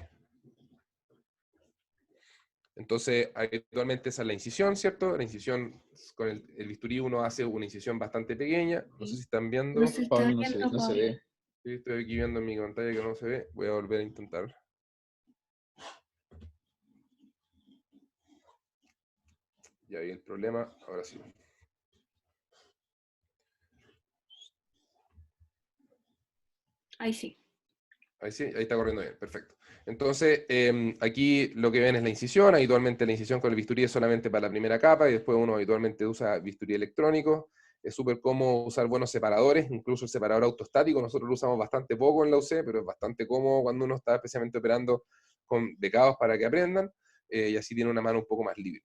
Entonces, habitualmente esa es la incisión, ¿cierto? La incisión, con el bisturí uno hace una incisión bastante pequeña. No sé si están viendo. No se está Pablo, viendo, no se ve. Sí, estoy aquí viendo en mi pantalla que no se ve. Voy a volver a intentar. Ya vi el problema, ahora sí. Ahí sí. Ahí sí, ahí está corriendo bien, perfecto. Entonces, aquí lo que ven es la incisión. Habitualmente la incisión con el bisturí es solamente para la primera capa y después uno habitualmente usa bisturí electrónico. Es súper cómodo usar buenos separadores, incluso el separador autostático. Nosotros lo usamos bastante poco en la UC, pero es bastante cómodo cuando uno está especialmente operando con becados para que aprendan, y así tiene una mano un poco más libre.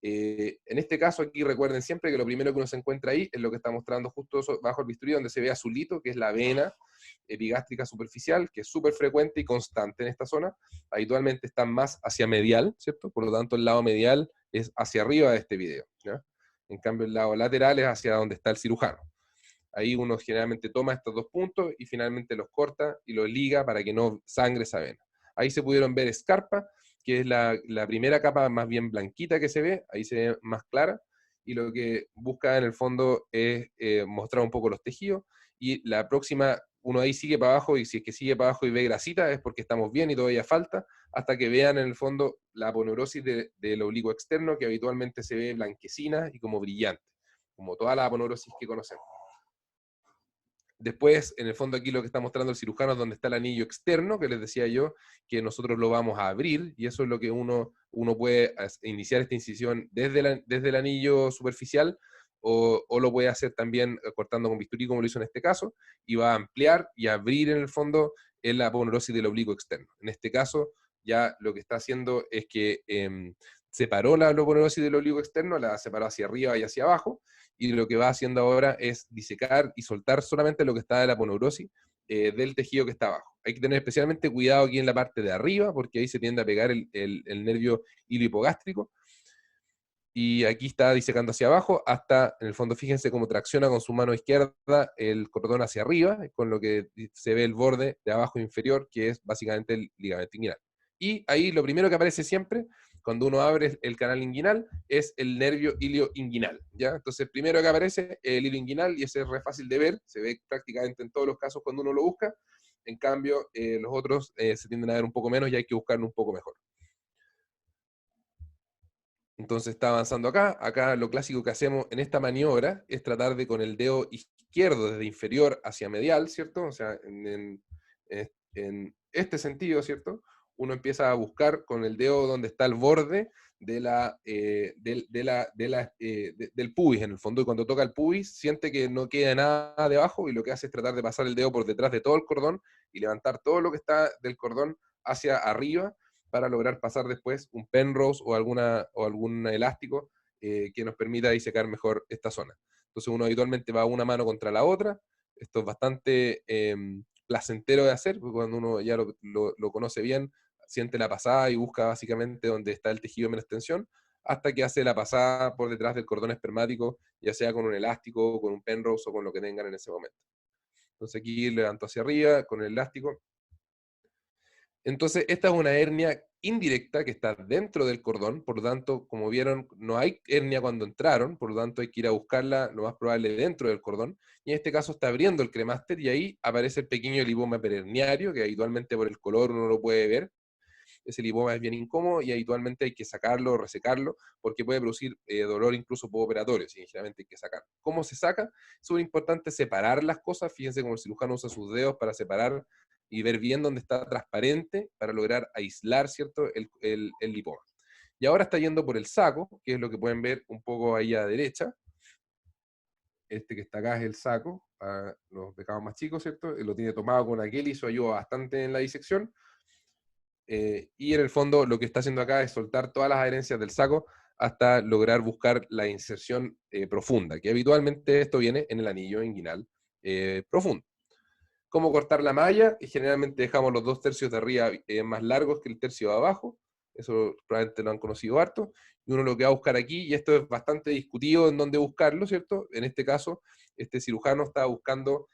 En este caso aquí recuerden siempre que lo primero que uno se encuentra ahí es lo que está mostrando justo bajo el bisturí, donde se ve azulito, que es la vena epigástrica superficial, que es súper frecuente y constante en esta zona. Habitualmente está más hacia medial, ¿cierto? Por lo tanto el lado medial es hacia arriba de este video, ¿ya? En cambio el lado lateral es hacia donde está el cirujano. Ahí uno generalmente toma estos dos puntos y finalmente los corta y los liga para que no sangre esa vena. Ahí se pudieron ver escarpa, que es la primera capa más bien blanquita que se ve, ahí se ve más clara, y lo que busca en el fondo es mostrar un poco los tejidos, y la próxima, uno ahí sigue para abajo, y si es que sigue para abajo y ve grasita, es porque estamos bien y todavía falta, hasta que vean en el fondo la aponeurosis del oblicuo externo, que habitualmente se ve blanquecina y como brillante, como toda la aponeurosis que conocemos. Después, en el fondo aquí lo que está mostrando el cirujano es donde está el anillo externo, que les decía yo, que nosotros lo vamos a abrir, y eso es lo que uno uno puede iniciar esta incisión desde el anillo superficial, o lo puede hacer también cortando con bisturí, como lo hizo en este caso, y va a ampliar y abrir en el fondo en la aponeurosis del oblicuo externo. En este caso, ya lo que está haciendo es que separó la aponeurosis del oblicuo externo, la separó hacia arriba y hacia abajo, y lo que va haciendo ahora es disecar y soltar solamente lo que está de la aponeurosis del tejido que está abajo. Hay que tener especialmente cuidado aquí en la parte de arriba, porque ahí se tiende a pegar el nervio iliohipogástrico, y aquí está disecando hacia abajo, hasta, en el fondo, fíjense cómo tracciona con su mano izquierda el cordón hacia arriba, con lo que se ve el borde de abajo inferior, que es básicamente el ligamento inguinal. Y ahí lo primero que aparece siempre, cuando uno abre el canal inguinal, es el nervio ilioinguinal, ¿ya? Entonces, primero que aparece el ilio inguinal, y ese es re fácil de ver, se ve prácticamente en todos los casos cuando uno lo busca. En cambio, los otros se tienden a ver un poco menos y hay que buscarlo un poco mejor. Entonces está avanzando acá. Acá lo clásico que hacemos en esta maniobra es tratar de con el dedo izquierdo desde inferior hacia medial, ¿cierto? O sea, en este sentido, ¿cierto? Uno empieza a buscar con el dedo donde está el borde del pubis, en el fondo, y cuando toca el pubis siente que no queda nada debajo, y lo que hace es tratar de pasar el dedo por detrás de todo el cordón y levantar todo lo que está del cordón hacia arriba, para lograr pasar después un Penrose o algún elástico que nos permita disecar mejor esta zona. Entonces uno habitualmente va una mano contra la otra. Esto es bastante placentero de hacer, porque cuando uno ya lo conoce bien, siente la pasada y busca básicamente donde está el tejido de menos tensión, hasta que hace la pasada por detrás del cordón espermático, ya sea con un elástico, con un Penrose o con lo que tengan en ese momento. Entonces aquí levanto hacia arriba con el elástico. Entonces, esta es una hernia indirecta que está dentro del cordón, por lo tanto, como vieron, no hay hernia cuando entraron, por lo tanto hay que ir a buscarla, lo más probable, dentro del cordón, y en este caso está abriendo el cremaster, y ahí aparece el pequeño lipoma perherniario, que habitualmente por el color uno lo puede ver. Ese lipoma es bien incómodo y habitualmente hay que sacarlo o resecarlo, porque puede producir dolor incluso postoperatorio, y generalmente hay que sacarlo. ¿Cómo se saca? Es muy importante separar las cosas. Fíjense cómo el cirujano usa sus dedos para separar y ver bien dónde está transparente, para lograr aislar, ¿cierto?, el lipoma. Y ahora está yendo por el saco, que es lo que pueden ver un poco ahí a la derecha. Este que está acá es el saco, para los pecados más chicos, ¿cierto? Lo tiene tomado con aquel, hizo ayuda bastante en la disección. Y en el fondo lo que está haciendo acá es soltar todas las adherencias del saco hasta lograr buscar la inserción profunda, que habitualmente esto viene en el anillo inguinal profundo. ¿Cómo cortar la malla? Y generalmente dejamos los 2/3 de arriba más largos que el tercio de abajo. Eso probablemente lo han conocido harto. Y uno lo que va a buscar aquí, y esto es bastante discutido en dónde buscarlo, ¿cierto? En este caso, este cirujano está buscando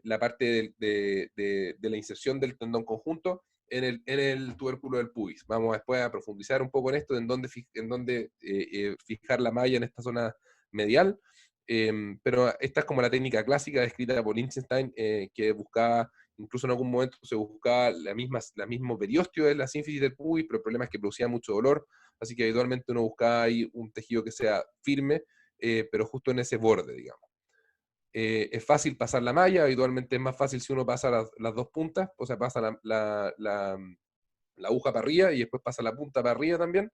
la parte de la inserción del tendón conjunto en el tubérculo del pubis. Vamos después a profundizar un poco en esto, en dónde fijar la malla en esta zona medial. Pero esta es como la técnica clásica descrita por Lichtenstein, que buscaba, incluso en algún momento se buscaba la mismo periósteo de la sínfisis del pubis, pero el problema es que producía mucho dolor, así que habitualmente uno buscaba ahí un tejido que sea firme, pero justo en ese borde, digamos. Es fácil pasar la malla, habitualmente es más fácil si uno pasa las dos puntas, o sea, pasa la aguja para arriba y después pasa la punta para arriba también.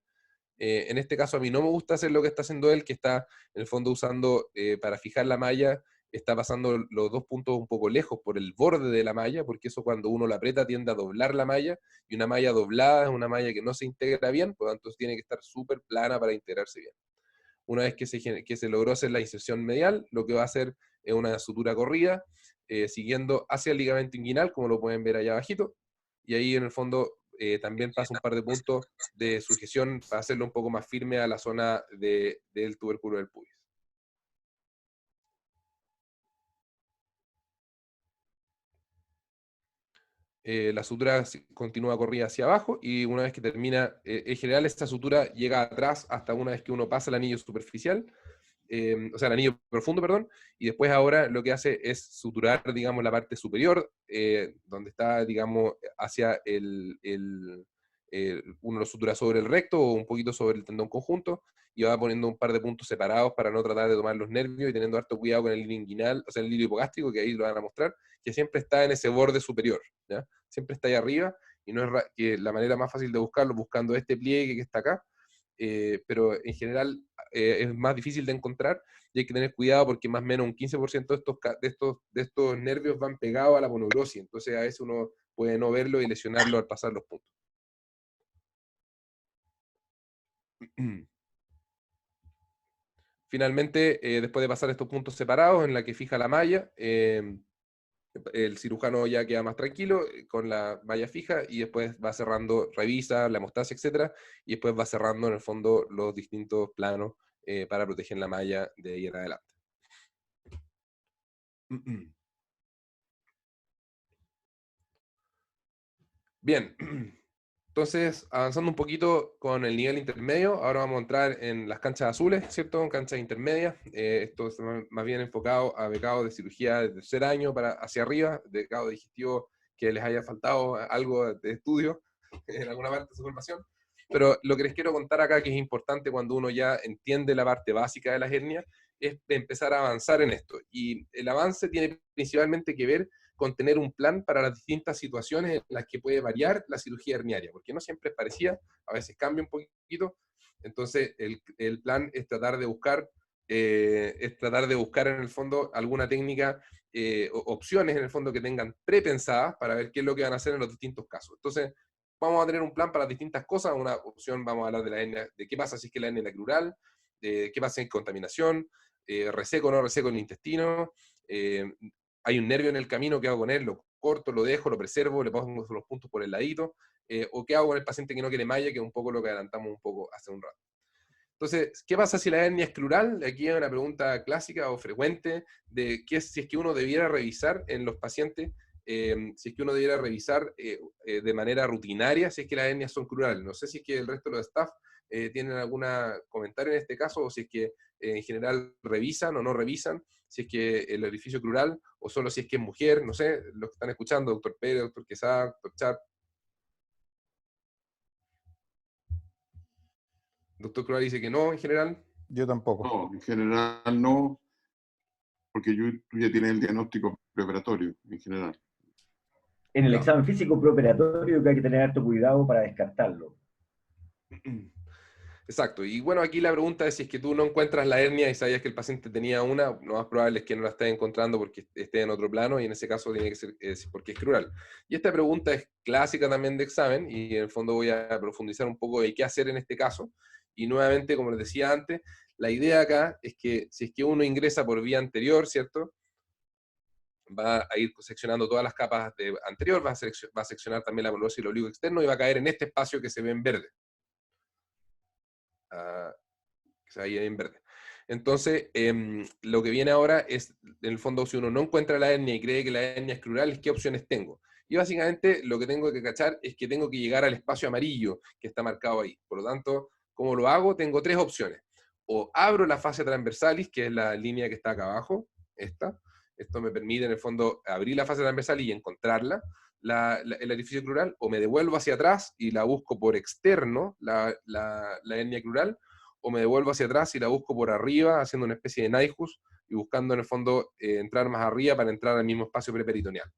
En este caso a mí no me gusta hacer lo que está haciendo él, que está en el fondo usando, para fijar la malla, está pasando los dos puntos un poco lejos por el borde de la malla, porque eso cuando uno la aprieta tiende a doblar la malla, y una malla doblada es una malla que no se integra bien, por lo tanto tiene que estar súper plana para integrarse bien. Una vez que se logró hacer la inserción medial, lo que va a hacer es una sutura corrida, siguiendo hacia el ligamento inguinal, como lo pueden ver allá abajito, y ahí en el fondo también pasa un par de puntos de sujeción para hacerlo un poco más firme a la zona del tubérculo del pubis. La sutura continúa corrida hacia abajo, y una vez que termina, en general esta sutura llega atrás hasta una vez que uno pasa el anillo superficial, o sea, el anillo profundo, perdón, y después ahora lo que hace es suturar, digamos, la parte superior, donde está, digamos, hacia uno lo sutura sobre el recto o un poquito sobre el tendón conjunto, y va poniendo un par de puntos separados para no tratar de tomar los nervios, y teniendo harto cuidado con el hilo inguinal, o sea, el hilo hipogástrico, que ahí lo van a mostrar, que siempre está en ese borde superior, ¿ya? Siempre está ahí arriba, y no es que la manera más fácil de buscarlo, buscando este pliegue que está acá, pero en general es más difícil de encontrar, y hay que tener cuidado porque más o menos un 15% de estos nervios van pegados a la aponeurosis, entonces a veces uno puede no verlo y lesionarlo al pasar los puntos. Finalmente, después de pasar estos puntos separados en la que fija la malla, el cirujano ya queda más tranquilo con la malla fija y después va cerrando, revisa la hemostasia, etcétera, y después va cerrando en el fondo los distintos planos para proteger la malla de ahí en adelante. Bien, entonces avanzando un poquito con el nivel intermedio, ahora vamos a entrar en las canchas azules, ¿cierto? En canchas intermedias, esto es más bien enfocado a becados de cirugía de tercer año para hacia arriba, becados digestivos que les haya faltado algo de estudio en alguna parte de su formación. Pero lo que les quiero contar acá, que es importante cuando uno ya entiende la parte básica de las hernias, es empezar a avanzar en esto. Y el avance tiene principalmente que ver con tener un plan para las distintas situaciones en las que puede variar la cirugía herniaria, porque no siempre es parecida, a veces cambia un poquito. Entonces, el plan es tratar de buscar en el fondo alguna técnica, opciones en el fondo que tengan prepensadas para ver qué es lo que van a hacer en los distintos casos. Entonces, vamos a tener un plan para distintas cosas. Una opción, vamos a hablar de la hernia, de qué pasa si es que la hernia es la crural, qué pasa en contaminación, reseco o no reseco el intestino, hay un nervio en el camino, ¿qué hago con él? Lo corto, lo dejo, lo preservo, le pongo los puntos por el ladito, o qué hago con el paciente que no quiere malla, que es un poco lo que adelantamos un poco hace un rato. Entonces, ¿qué pasa si la hernia es crural? Aquí hay una pregunta clásica o frecuente de si es que uno debiera revisar en los pacientes, si es que uno debiera revisar de manera rutinaria si es que las hernias son crurales. No sé si es que el resto de los staff tienen algún comentario en este caso, o si es que en general revisan o no revisan, si es que el orificio crural, o solo si es que es mujer, no sé, los que están escuchando, doctor Pérez, doctor Quesada, doctor Char. Doctor Crural dice que no, en general. Yo tampoco. No, en general no, porque tú ya tienes el diagnóstico preparatorio, en general. En el Claro. examen físico preoperatorio que hay que tener harto cuidado para descartarlo. Exacto. Y bueno, aquí la pregunta es si es que tú no encuentras la hernia y sabías que el paciente tenía una, lo más probable es que no la estés encontrando porque esté en otro plano, y en ese caso tiene que ser porque es crural. Y esta pregunta es clásica también de examen, y en el fondo voy a profundizar un poco de qué hacer en este caso. Y nuevamente, como les decía antes, la idea acá es que si es que uno ingresa por vía anterior, ¿cierto? Va a ir seccionando todas las capas anterior, va a seccionar también la aponeurosis y el oblicuo externo, y va a caer en este espacio que se ve en verde. Que se ve ahí en verde. Entonces, lo que viene ahora es, en el fondo, si uno no encuentra la hernia y cree que la hernia es crural, ¿qué opciones tengo? Y básicamente lo que tengo que cachar es que tengo que llegar al espacio amarillo que está marcado ahí. Por lo tanto, ¿cómo lo hago? Tengo tres opciones. O abro la fascia transversalis, que es la línea que está acá abajo, esta. Esto me permite, en el fondo, abrir la fascia transversal y encontrarla, el orificio crural, o me devuelvo hacia atrás y la busco por externo, la hernia crural, o me devuelvo hacia atrás y la busco por arriba, haciendo una especie de Nyhus, y buscando en el fondo entrar más arriba para entrar al mismo espacio preperitoneal.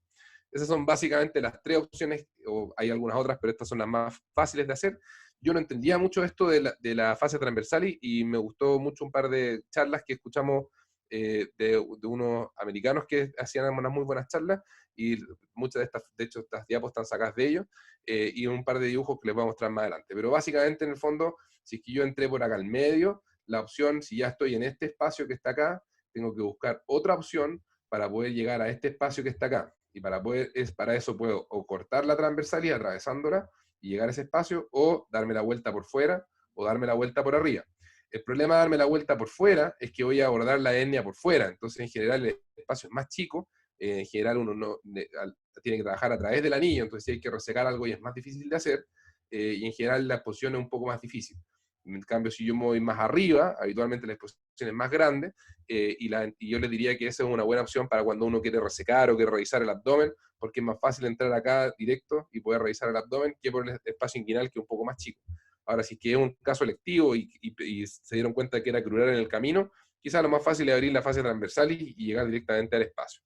Esas son básicamente las tres opciones, o hay algunas otras, pero estas son las más fáciles de hacer. Yo no entendía mucho esto de la fascia transversal, y me gustó mucho un par de charlas que escuchamos de unos americanos que hacían unas muy buenas charlas, y muchas de estas, de hecho, estas diapos están sacadas de ellos, y un par de dibujos que les voy a mostrar más adelante. Pero básicamente, en el fondo, si es que yo entré por acá al medio, la opción, si ya estoy en este espacio que está acá, tengo que buscar otra opción para poder llegar a este espacio que está acá. Y para eso puedo o cortar la transversalidad atravesándola y llegar a ese espacio, o darme la vuelta por fuera, o darme la vuelta por arriba. El problema de darme la vuelta por fuera es que voy a abordar la hernia por fuera, entonces en general el espacio es más chico, en general uno tiene que trabajar a través del anillo, entonces si hay que resecar algo y es más difícil de hacer, y en general la exposición es un poco más difícil. En cambio, si yo me voy más arriba, habitualmente la exposición es más grande, y yo les diría que esa es una buena opción para cuando uno quiere resecar o quiere revisar el abdomen, porque es más fácil entrar acá directo y poder revisar el abdomen que por el espacio inguinal, que es un poco más chico. Ahora, si es que es un caso electivo y se dieron cuenta de que era crural en el camino, quizás lo más fácil es abrir la fascia transversal y llegar directamente al espacio.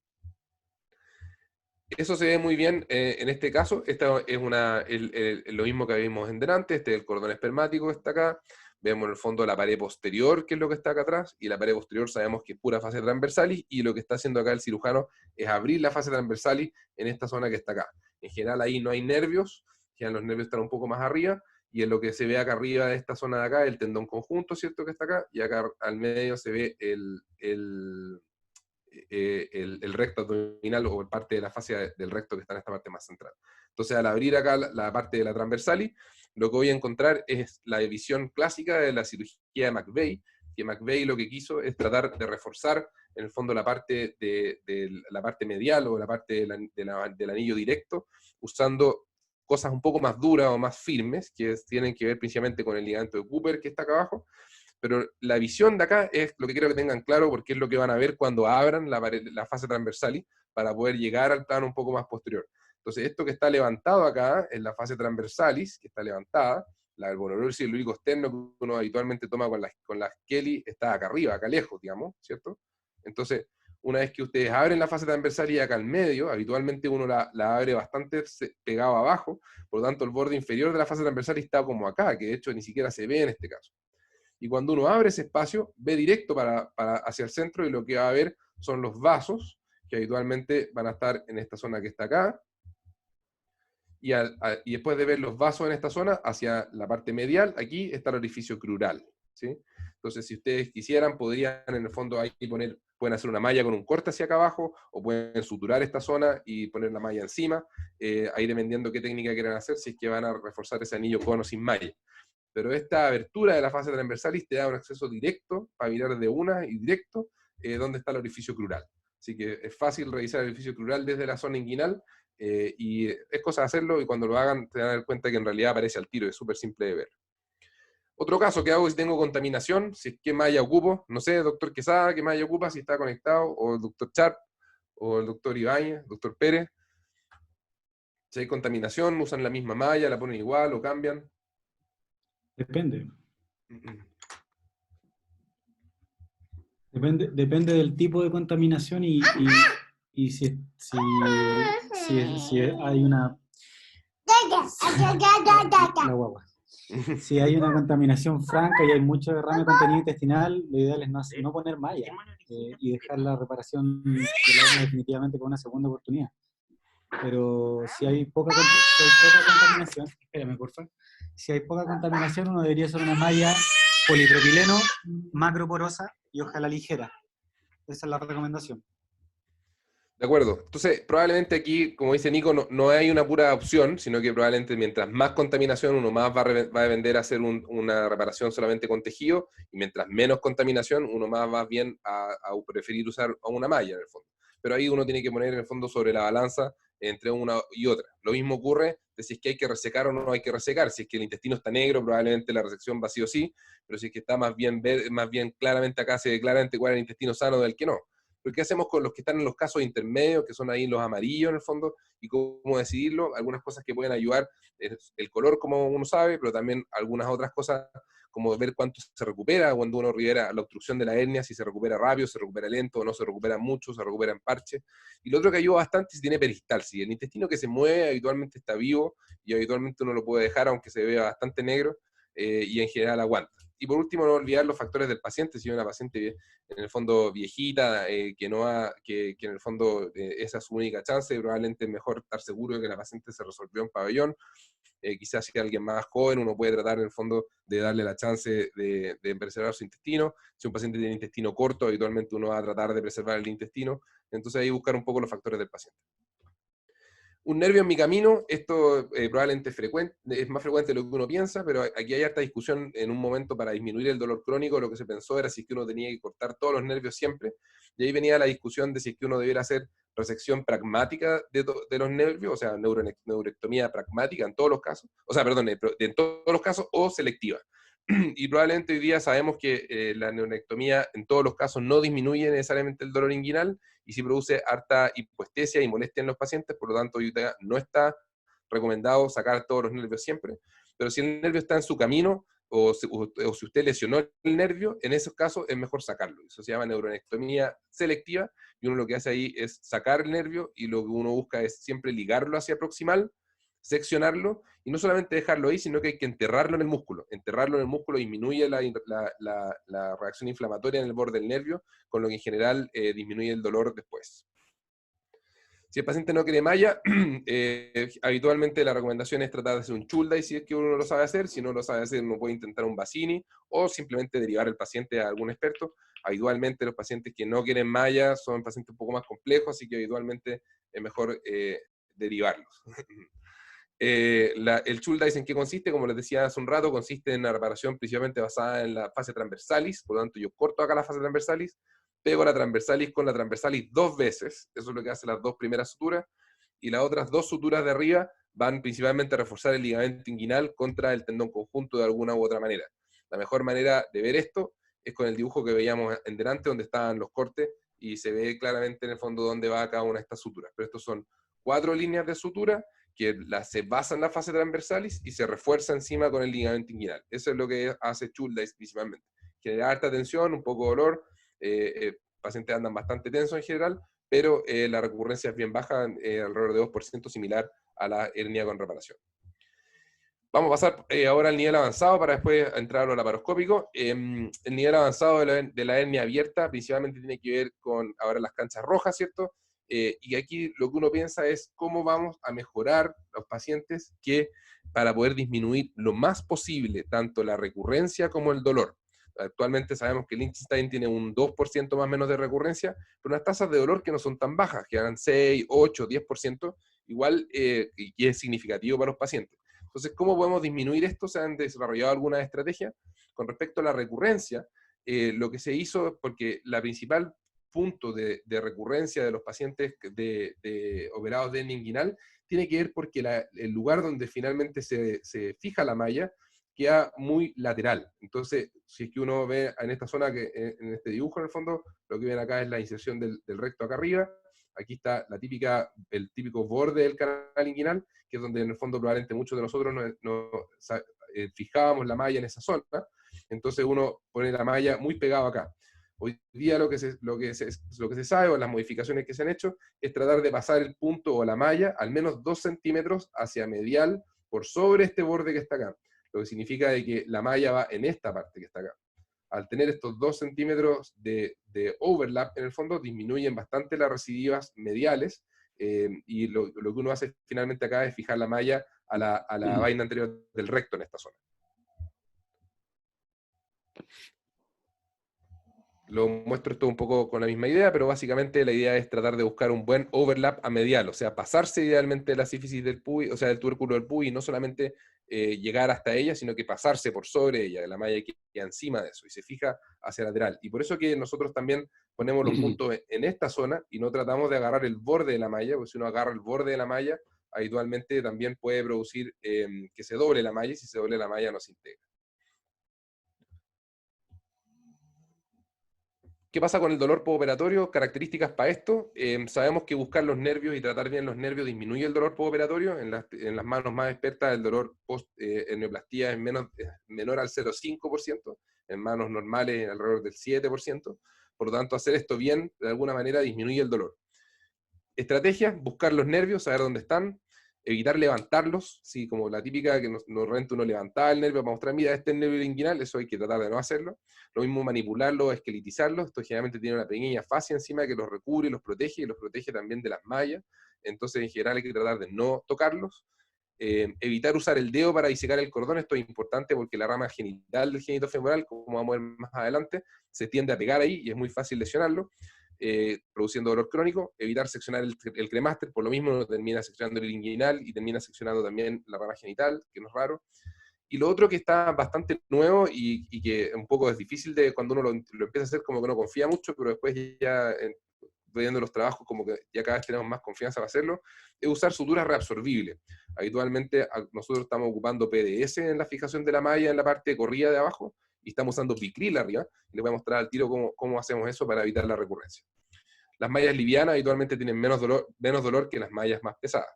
Eso se ve muy bien en este caso. Esta es lo mismo que vimos en delante. Este es el cordón espermático que está acá. Vemos en el fondo la pared posterior, que es lo que está acá atrás, y la pared posterior sabemos que es pura fascia transversalis, y lo que está haciendo acá el cirujano es abrir la fascia transversalis en esta zona que está acá. En general ahí no hay nervios, ya los nervios están un poco más arriba, y en lo que se ve acá arriba de esta zona de acá, el tendón conjunto, ¿cierto? Que está acá, y acá al medio se ve el recto abdominal o parte de la fascia del recto que está en esta parte más central. Entonces, al abrir acá la parte de la transversalis, lo que voy a encontrar es la visión clásica de la cirugía de McVeigh, que McVeigh lo que quiso es tratar de reforzar, en el fondo, la parte, la parte medial o la parte del anillo directo, usando cosas un poco más duras o más firmes, que tienen que ver principalmente con el ligamento de Cooper, que está acá abajo. Pero la visión de acá es lo que quiero que tengan claro, porque es lo que van a ver cuando abran la fase transversalis para poder llegar al plano un poco más posterior. Entonces, esto que está levantado acá, en la fase transversalis, que está levantada, la del bonolor silúrico externo que uno habitualmente toma con las Kelly, está acá arriba, acá lejos, digamos, ¿cierto? Entonces, una vez que ustedes abren la fase transversalis acá al medio, habitualmente uno la abre bastante pegado abajo, por lo tanto el borde inferior de la fase transversalis está como acá, que de hecho ni siquiera se ve en este caso. Y cuando uno abre ese espacio, ve directo hacia el centro, y lo que va a ver son los vasos, que habitualmente van a estar en esta zona que está acá, y después de ver los vasos en esta zona, hacia la parte medial, aquí está el orificio crural, ¿sí? Entonces, si ustedes quisieran, podrían en el fondo ahí pueden hacer una malla con un corte hacia acá abajo, o pueden suturar esta zona y poner la malla encima, ahí dependiendo qué técnica quieran hacer, si es que van a reforzar ese anillo con o sin malla. Pero esta abertura de la fase transversalis te da un acceso directo para mirar de una y directo dónde está el orificio crural. Así que es fácil revisar el orificio crural desde la zona inguinal, y es cosa de hacerlo, y cuando lo hagan te van a dar cuenta que en realidad aparece al tiro, es súper simple de ver. Otro caso que hago si tengo contaminación, si es que malla ocupo, no sé, doctor Quesada, qué malla ocupa, si está conectado, o el doctor Sharp, o el doctor Ibáñez, doctor Pérez. Si hay contaminación, usan la misma malla, la ponen igual o cambian. Depende. Depende del tipo de contaminación y si hay una... La guagua. Si hay una contaminación franca y hay mucho derrame de contenido intestinal, lo ideal es no poner malla y dejar la reparación de la hernia definitivamente con una segunda oportunidad. Pero si hay poca contaminación, espérame porfa, si hay poca contaminación, uno debería usar una malla polipropileno macroporosa y ojalá ligera. Esa es la recomendación. De acuerdo. Entonces, probablemente aquí, como dice Nico, no hay una pura opción, sino que probablemente mientras más contaminación, uno más va a vender a hacer una reparación solamente con tejido, y mientras menos contaminación, uno más va bien a preferir usar una malla en el fondo. Pero ahí uno tiene que poner en el fondo sobre la balanza entre una y otra. Lo mismo ocurre de si es que hay que resecar o no hay que resecar. Si es que el intestino está negro, probablemente la resección va sí o sí, pero si es que está más bien claramente acá, se ve claramente cuál es el intestino sano del que no. Pero ¿qué hacemos con los que están en los casos intermedios, que son ahí los amarillos en el fondo, y cómo decidirlo? Algunas cosas que pueden ayudar, el color, como uno sabe, pero también algunas otras cosas, como ver cuánto se recupera cuando uno libera la obstrucción de la hernia, si se recupera rápido, se recupera lento, o no se recupera mucho, se recupera en parche. Y lo otro que ayuda bastante es si tiene peristalsis. El intestino que se mueve habitualmente está vivo, y habitualmente uno lo puede dejar aunque se vea bastante negro, y en general aguanta. Y por último, no olvidar los factores del paciente. Si hay una paciente en el fondo viejita, que en el fondo esa es su única chance, probablemente es mejor estar seguro de que la paciente se resolvió en pabellón. Quizás si hay alguien más joven, uno puede tratar en el fondo de darle la chance de preservar su intestino. Si un paciente tiene intestino corto, habitualmente uno va a tratar de preservar el intestino. Entonces ahí buscar un poco los factores del paciente. Un nervio en mi camino, esto probablemente es más frecuente de lo que uno piensa, pero aquí hay harta discusión en un momento para disminuir el dolor crónico. Lo que se pensó era si es que uno tenía que cortar todos los nervios siempre, y ahí venía la discusión de si es que uno debiera hacer resección pragmática de los nervios, o sea, neurectomía pragmática en todos los casos, o sea, perdón, en todos los casos, o selectiva. Y probablemente hoy día sabemos que la neurectomía en todos los casos no disminuye necesariamente el dolor inguinal, y sí produce harta hipoestesia y molestia en los pacientes. Por lo tanto, hoy día no está recomendado sacar todos los nervios siempre, pero si el nervio está en su camino, o si usted lesionó el nervio, en esos casos es mejor sacarlo. Eso se llama neuronectomía selectiva, y uno lo que hace ahí es sacar el nervio, y lo que uno busca es siempre ligarlo hacia proximal, seccionarlo, y no solamente dejarlo ahí, sino que hay que enterrarlo en el músculo. Enterrarlo en el músculo disminuye la reacción inflamatoria en el borde del nervio, con lo que en general disminuye el dolor después. Si el paciente no quiere malla, habitualmente la recomendación es tratar de hacer un Chuldai si es que uno lo sabe hacer. Si no lo sabe hacer, uno puede intentar un Bassini, o simplemente derivar el paciente a algún experto. Habitualmente los pacientes que no quieren malla son pacientes un poco más complejos, así que habitualmente es mejor derivarlos. El Chuldai, ¿en qué consiste? Como les decía hace un rato, consiste en una reparación principalmente basada en la fase transversalis. Por lo tanto, yo corto acá la fase transversalis, pego la transversalis con la transversalis 2 veces, eso es lo que hacen las 2 primeras suturas, y las otras 2 suturas de arriba van principalmente a reforzar el ligamento inguinal contra el tendón conjunto de alguna u otra manera. La mejor manera de ver esto es con el dibujo que veíamos en delante, donde estaban los cortes, y se ve claramente en el fondo dónde va cada una de estas suturas. Pero estos son 4 líneas de sutura que se basa en la fase transversalis y se refuerza encima con el ligamento inguinal. Eso es lo que hace Chuldai principalmente. Genera alta tensión, un poco de dolor, pacientes andan bastante tensos en general, pero la recurrencia es bien baja, alrededor de 2%, similar a la hernia con reparación. Vamos a pasar ahora al nivel avanzado para después entrar a lo laparoscópico. El nivel avanzado de la hernia abierta principalmente tiene que ver con ahora las canchas rojas, ¿cierto? Y aquí lo que uno piensa es cómo vamos a mejorar los pacientes para poder disminuir lo más posible tanto la recurrencia como el dolor. Actualmente sabemos que Liechtenstein tiene un 2% más o menos de recurrencia, pero unas tasas de dolor que no son tan bajas, que eran 6, 8, 10%, igual, y es significativo para los pacientes. Entonces, ¿cómo podemos disminuir esto? Se han desarrollado algunas estrategias. Con respecto a la recurrencia, lo que se hizo, porque la principal punto de recurrencia de los pacientes operados de hernia inguinal tiene que ver porque el lugar donde finalmente se fija la malla queda muy lateral. Entonces, si es que uno ve en esta zona, en este dibujo en el fondo, lo que ven acá es la inserción del recto acá arriba. Aquí está el típico borde del canal inguinal, que es donde en el fondo probablemente muchos de nosotros fijábamos la malla en esa zona. Entonces uno pone la malla muy pegado acá. Hoy día lo que se sabe, o las modificaciones que se han hecho, es tratar de pasar el punto o la malla al menos 2 centímetros hacia medial por sobre este borde que está acá. Lo que significa de que la malla va en esta parte que está acá. Al tener estos 2 centímetros de overlap, en el fondo, disminuyen bastante las recidivas mediales, y lo que uno hace finalmente acá es fijar la malla a la vaina anterior del recto en esta zona. Lo muestro esto un poco con la misma idea, pero básicamente la idea es tratar de buscar un buen overlap a medial, o sea, pasarse idealmente de la sífisis del PUI, o sea, del tubérculo del PUI, y no solamente llegar hasta ella, sino que pasarse por sobre ella, que la malla queda encima de eso, y se fija hacia lateral. Y por eso que nosotros también ponemos los puntos en esta zona, y no tratamos de agarrar el borde de la malla, porque si uno agarra el borde de la malla, habitualmente también puede producir que se doble la malla, y si se doble la malla no se integra. ¿Qué pasa con el dolor postoperatorio? Características para esto. Sabemos que buscar los nervios y tratar bien los nervios disminuye el dolor postoperatorio. En las manos más expertas el dolor post-hernioplastia es menor al 0,5%, en manos normales alrededor del 7%. Por lo tanto, hacer esto bien, de alguna manera, disminuye el dolor. Estrategias: buscar los nervios, saber dónde están, evitar levantarlos, ¿sí? Como la típica que normalmente uno levantaba el nervio para mostrar, mira, este es el nervio inguinal, eso hay que tratar de no hacerlo. Lo mismo manipularlo, esqueletizarlo, esto generalmente tiene una pequeña fascia encima que los recubre y los protege, y los protege también de las mallas, entonces en general hay que tratar de no tocarlos. Evitar usar el dedo para disecar el cordón, esto es importante porque la rama genital del génito femoral, como vamos a ver más adelante, se tiende a pegar ahí y es muy fácil lesionarlo, produciendo dolor crónico. Evitar seccionar el cremaster, por lo mismo termina seccionando el inguinal y termina seccionando también la rama genital, que no es raro. Y lo otro que está bastante nuevo y que un poco es difícil cuando uno lo empieza a hacer, como que no confía mucho, pero después ya viendo los trabajos como que ya cada vez tenemos más confianza para hacerlo, es usar suturas reabsorbibles. Habitualmente nosotros estamos ocupando PDS en la fijación de la malla en la parte de corrida de abajo, y estamos usando Vicryl arriba, y les voy a mostrar al tiro cómo hacemos eso para evitar la recurrencia. Las mallas livianas habitualmente tienen menos dolor que las mallas más pesadas.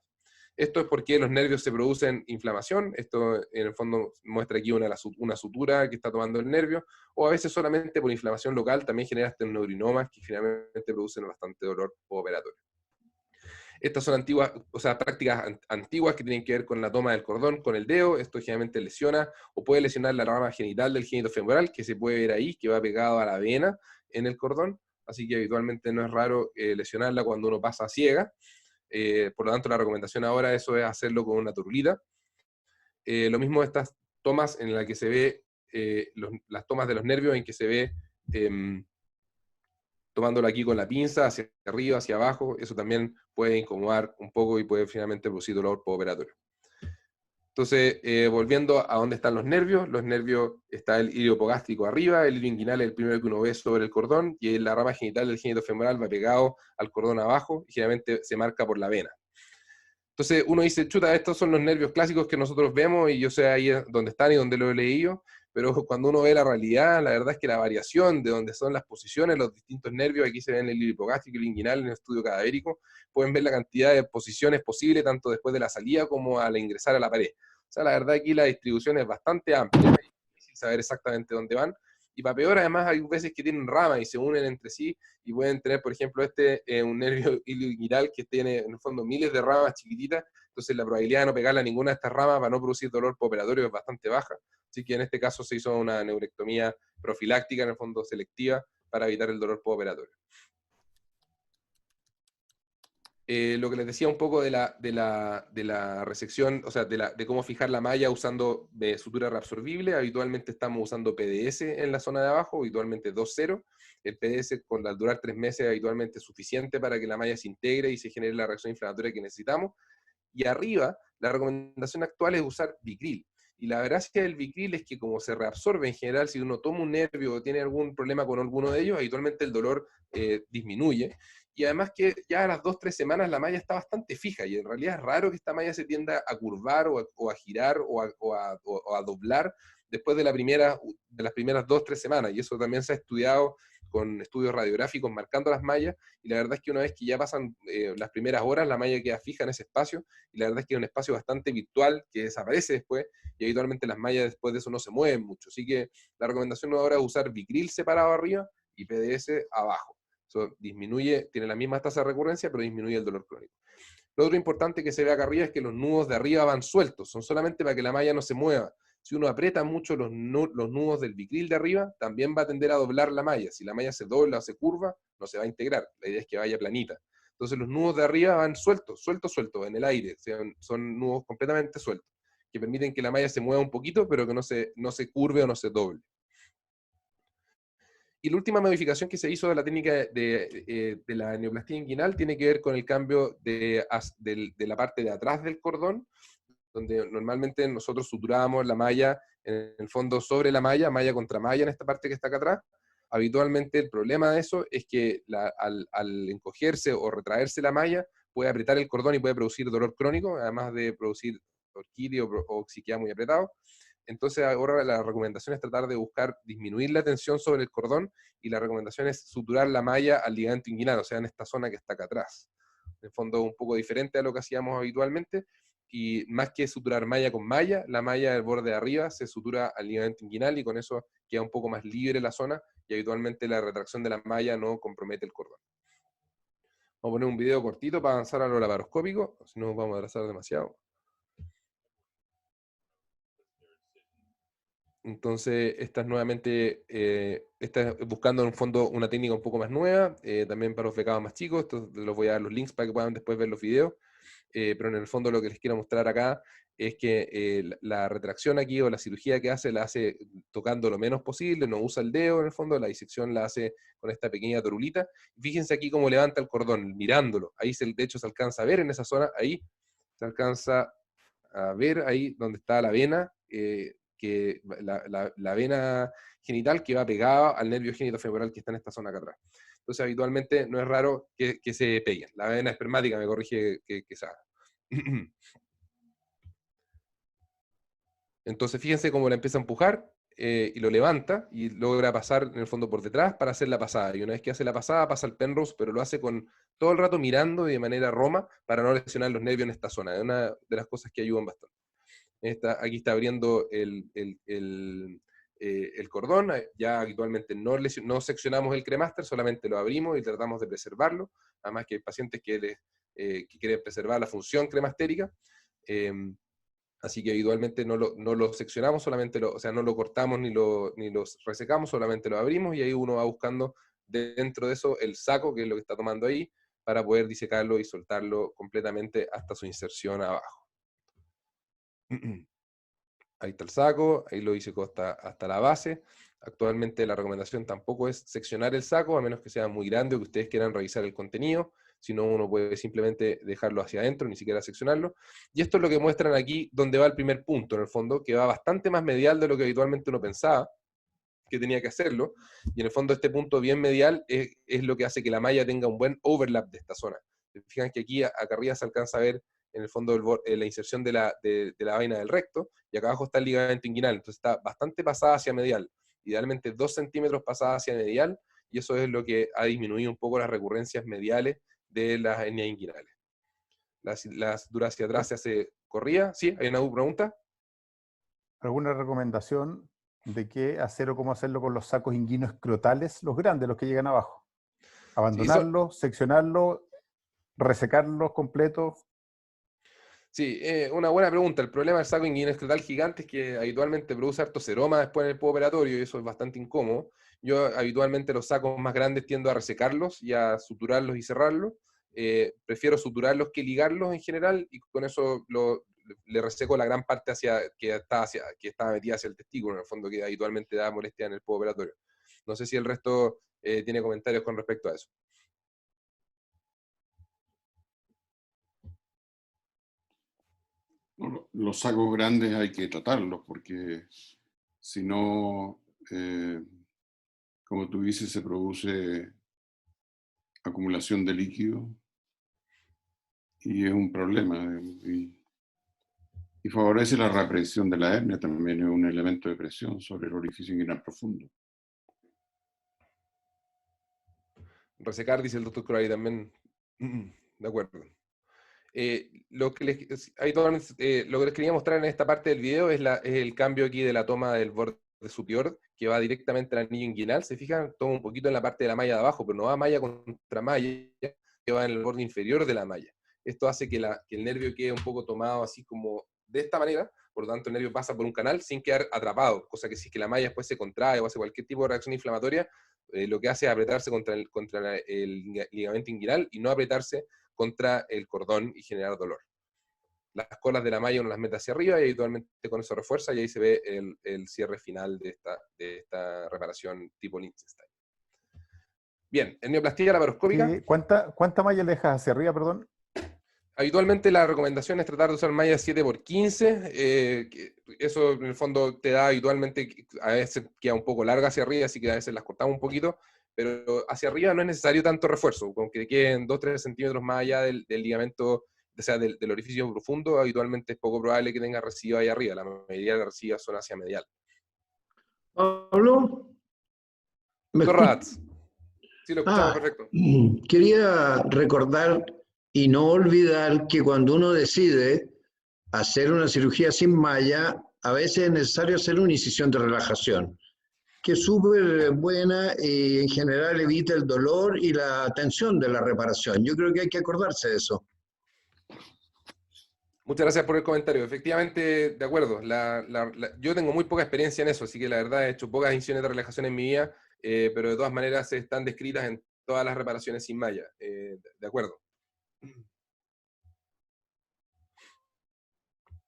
Esto es porque los nervios se producen inflamación, esto en el fondo muestra aquí una sutura que está tomando el nervio, o a veces solamente por inflamación local también genera neuroinomas que finalmente producen bastante dolor postoperatorio. Estas son antiguas, o sea, prácticas antiguas que tienen que ver con la toma del cordón con el dedo. Esto generalmente lesiona o puede lesionar la rama genital del genitofemoral, que se puede ver ahí, que va pegado a la vena en el cordón. Así que habitualmente no es raro lesionarla cuando uno pasa a ciega. Por lo tanto, la recomendación ahora eso es hacerlo con una turulita. Lo mismo estas tomas en las que se ve, las tomas de los nervios en que se ve tomándolo aquí con la pinza, hacia arriba, hacia abajo, eso también puede incomodar un poco y puede finalmente producir dolor postoperatorio. Entonces, volviendo a dónde están los nervios está el ilio hipogástrico arriba, el ilio inguinal es el primero que uno ve sobre el cordón, y la rama genital del genitofemoral va pegado al cordón abajo, y generalmente se marca por la vena. Entonces uno dice, chuta, estos son los nervios clásicos que nosotros vemos, y yo sé ahí dónde están y dónde lo he leído, pero cuando uno ve la realidad, la verdad es que la variación de dónde son las posiciones, los distintos nervios, aquí se ven el ilio hipogástrico y el inguinal en el estudio cadavérico, pueden ver la cantidad de posiciones posibles, tanto después de la salida como al ingresar a la pared. O sea, la verdad aquí la distribución es bastante amplia, es difícil saber exactamente dónde van, y para peor además hay veces que tienen ramas y se unen entre sí, y pueden tener, por ejemplo, un nervio ilioinguinal que tiene en el fondo miles de ramas chiquititas, entonces la probabilidad de no pegarle a ninguna de estas ramas para no producir dolor postoperatorio es bastante baja. Así que en este caso se hizo una neurectomía profiláctica, en el fondo selectiva, para evitar el dolor postoperatorio. Lo que les decía un poco de la resección, o sea, de cómo fijar la malla usando sutura reabsorbible, habitualmente estamos usando PDS en la zona de abajo, habitualmente 2-0. El PDS al durar 3 meses es habitualmente suficiente para que la malla se integre y se genere la reacción inflamatoria que necesitamos. Y arriba, la recomendación actual es usar Vicryl. Y la gracia del Vicryl es que como se reabsorbe en general, si uno toma un nervio o tiene algún problema con alguno de ellos, habitualmente el dolor disminuye. Y además que ya a las 2-3 semanas la malla está bastante fija, y en realidad es raro que esta malla se tienda a curvar o a girar o a doblar después de las primeras 2-3 semanas. Y eso también se ha estudiado con estudios radiográficos marcando las mallas, y la verdad es que una vez que ya pasan las primeras horas, la malla queda fija en ese espacio, y la verdad es que es un espacio bastante virtual que desaparece después, y habitualmente las mallas después de eso no se mueven mucho. Así que la recomendación ahora es usar Vicryl separado arriba y PDS abajo. Eso disminuye, tiene la misma tasa de recurrencia, pero disminuye el dolor crónico. Lo otro importante que se ve acá arriba es que los nudos de arriba van sueltos, son solamente para que la malla no se mueva. Si uno aprieta mucho los nudos del Vicryl de arriba, también va a tender a doblar la malla. Si la malla se dobla o se curva, no se va a integrar. La idea es que vaya planita. Entonces los nudos de arriba van sueltos en el aire. Son nudos completamente sueltos, que permiten que la malla se mueva un poquito, pero que no se curve o no se doble. Y la última modificación que se hizo de la técnica de la neoplastía inguinal tiene que ver con el cambio de la parte de atrás del cordón, donde normalmente nosotros suturábamos la malla en el fondo sobre la malla, malla contra malla en esta parte que está acá atrás. Habitualmente el problema de eso es que al encogerse o retraerse la malla, puede apretar el cordón y puede producir dolor crónico, además de producir orquídea o si queda muy apretado. Entonces ahora la recomendación es tratar de buscar disminuir la tensión sobre el cordón, y la recomendación es suturar la malla al ligamento inguinal, o sea, en esta zona que está acá atrás. En el fondo un poco diferente a lo que hacíamos habitualmente, y más que suturar malla con malla, la malla del borde de arriba se sutura al ligamento inguinal, y con eso queda un poco más libre la zona, y habitualmente la retracción de la malla no compromete el cordón. Vamos a poner un video cortito para avanzar a lo laparoscópico, si no vamos a atrasar demasiado. Entonces, esta es nuevamente, esta es buscando en un fondo una técnica un poco más nueva, también para los becados más chicos. Esto les voy a dar los links para que puedan después ver los videos, pero en el fondo lo que les quiero mostrar acá es que la retracción aquí o la cirugía que hace, la hace tocando lo menos posible, no usa el dedo en el fondo, la disección la hace con esta pequeña torulita. Fíjense aquí cómo levanta el cordón, mirándolo. Ahí de hecho se alcanza a ver en esa zona, ahí se alcanza a ver ahí donde está la vena, que la vena genital que va pegada al nervio genitofemoral que está en esta zona acá atrás. Entonces habitualmente no es raro que se peguen. La vena espermática me corrige que se haga. Entonces fíjense cómo la empieza a empujar, y lo levanta y logra pasar en el fondo por detrás para hacer la pasada. Y una vez que hace la pasada pasa al Penrose, pero lo hace con todo el rato mirando y de manera roma para no lesionar los nervios en esta zona. Es una de las cosas que ayudan bastante. Aquí está abriendo el cordón. Ya habitualmente no seccionamos el cremaster, solamente lo abrimos y tratamos de preservarlo. Además que hay pacientes que quieren preservar la función cremastérica. Así que habitualmente no lo seccionamos, solamente o sea, no lo cortamos ni lo resecamos, solamente lo abrimos y ahí uno va buscando dentro de eso el saco, que es lo que está tomando ahí, para poder disecarlo y soltarlo completamente hasta su inserción abajo. Ahí está el saco, ahí lo disecó hasta la base. Actualmente la recomendación tampoco es seccionar el saco, a menos que sea muy grande o que ustedes quieran revisar el contenido. Si no, uno puede simplemente dejarlo hacia adentro, ni siquiera seccionarlo. Y esto es lo que muestran aquí, donde va el primer punto, en el fondo, que va bastante más medial de lo que habitualmente uno pensaba que tenía que hacerlo. Y en el fondo este punto bien medial es lo que hace que la malla tenga un buen overlap de esta zona. Se fijan que aquí, acá arriba se alcanza a ver en el fondo la inserción de la vaina del recto, y acá abajo está el ligamento inguinal, entonces está bastante pasada hacia medial, idealmente 2 centímetros pasada hacia medial, y eso es lo que ha disminuido un poco las recurrencias mediales de las hernias inguinales. Las duras hacia atrás se hace corrida. ¿Sí? ¿Hay una pregunta? ¿Alguna recomendación de qué hacer o cómo hacerlo con los sacos inguinos escrotales, los grandes, los que llegan abajo? ¿Abandonarlos, seccionarlos, resecarlos completos? Sí, una buena pregunta. El problema del saco inguinal escrotal gigante es que habitualmente produce harto seroma después en el postoperatorio y eso es bastante incómodo. Yo habitualmente los sacos más grandes tiendo a resecarlos y a suturarlos y cerrarlos. Prefiero suturarlos que ligarlos en general y con eso le reseco la gran parte que está metida hacia el testículo, en el fondo, que habitualmente da molestia en el postoperatorio. No sé si el resto tiene comentarios con respecto a eso. Los sacos grandes hay que tratarlos porque si no, como tú dices, se produce acumulación de líquido y es un problema. Y favorece la represión de la hernia, también es un elemento de presión sobre el orificio inguinal profundo. Resecar, dice el doctor Corari también. De acuerdo. Lo que les quería mostrar en esta parte del video es el cambio aquí de la toma del borde superior, que va directamente al anillo inguinal. Se fijan, toma un poquito en la parte de la malla de abajo, pero no va malla contra malla, que va en el borde inferior de la malla. Esto hace que el nervio quede un poco tomado así como de esta manera, por lo tanto el nervio pasa por un canal sin quedar atrapado, cosa que si es que la malla después se contrae o hace cualquier tipo de reacción inflamatoria, lo que hace es apretarse contra el ligamento inguinal y no apretarse contra el cordón y generar dolor. Las colas de la malla uno las mete hacia arriba y habitualmente con eso refuerza y ahí se ve el cierre final de esta reparación tipo Liechtenstein. Bien, hernioplastia laparoscópica. ¿Cuánta malla le dejas hacia arriba, perdón? Habitualmente la recomendación es tratar de usar malla 7x15, eso en el fondo te da habitualmente, a veces queda un poco larga hacia arriba, así que a veces las cortamos un poquito, pero hacia arriba no es necesario tanto refuerzo, con que queden 2-3 centímetros más allá del ligamento, o sea, del orificio profundo, habitualmente es poco probable que tenga residuos ahí arriba, la mayoría de las residuos son hacia medial. Pablo, ¿me Doctor escuchas? Ratz. Sí, lo escuchamos perfecto. Quería recordar y no olvidar que cuando uno decide hacer una cirugía sin malla, a veces es necesario hacer una incisión de relajación, que es súper buena y en general evita el dolor y la tensión de la reparación. Yo creo que hay que acordarse de eso. Muchas gracias por el comentario. Efectivamente, de acuerdo. Yo tengo muy poca experiencia en eso, así que la verdad he hecho pocas incisiones de relajación en mi vida, pero de todas maneras están descritas en todas las reparaciones sin malla. De acuerdo.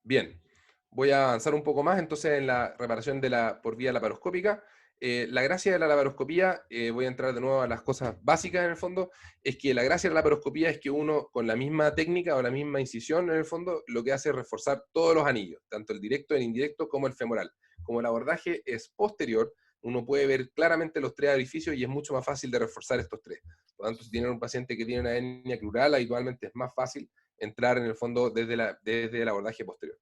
Bien, voy a avanzar un poco más entonces en la reparación por vía laparoscópica. La gracia de la laparoscopía, voy a entrar de nuevo a las cosas básicas en el fondo, es que la gracia de la laparoscopía es que uno con la misma técnica o la misma incisión en el fondo lo que hace es reforzar todos los anillos, tanto el directo, el indirecto como el femoral. Como el abordaje es posterior, uno puede ver claramente los 3 orificios y es mucho más fácil de reforzar estos 3. Por lo tanto, si tienen un paciente que tiene una hernia crural, habitualmente es más fácil entrar en el fondo desde el abordaje posterior.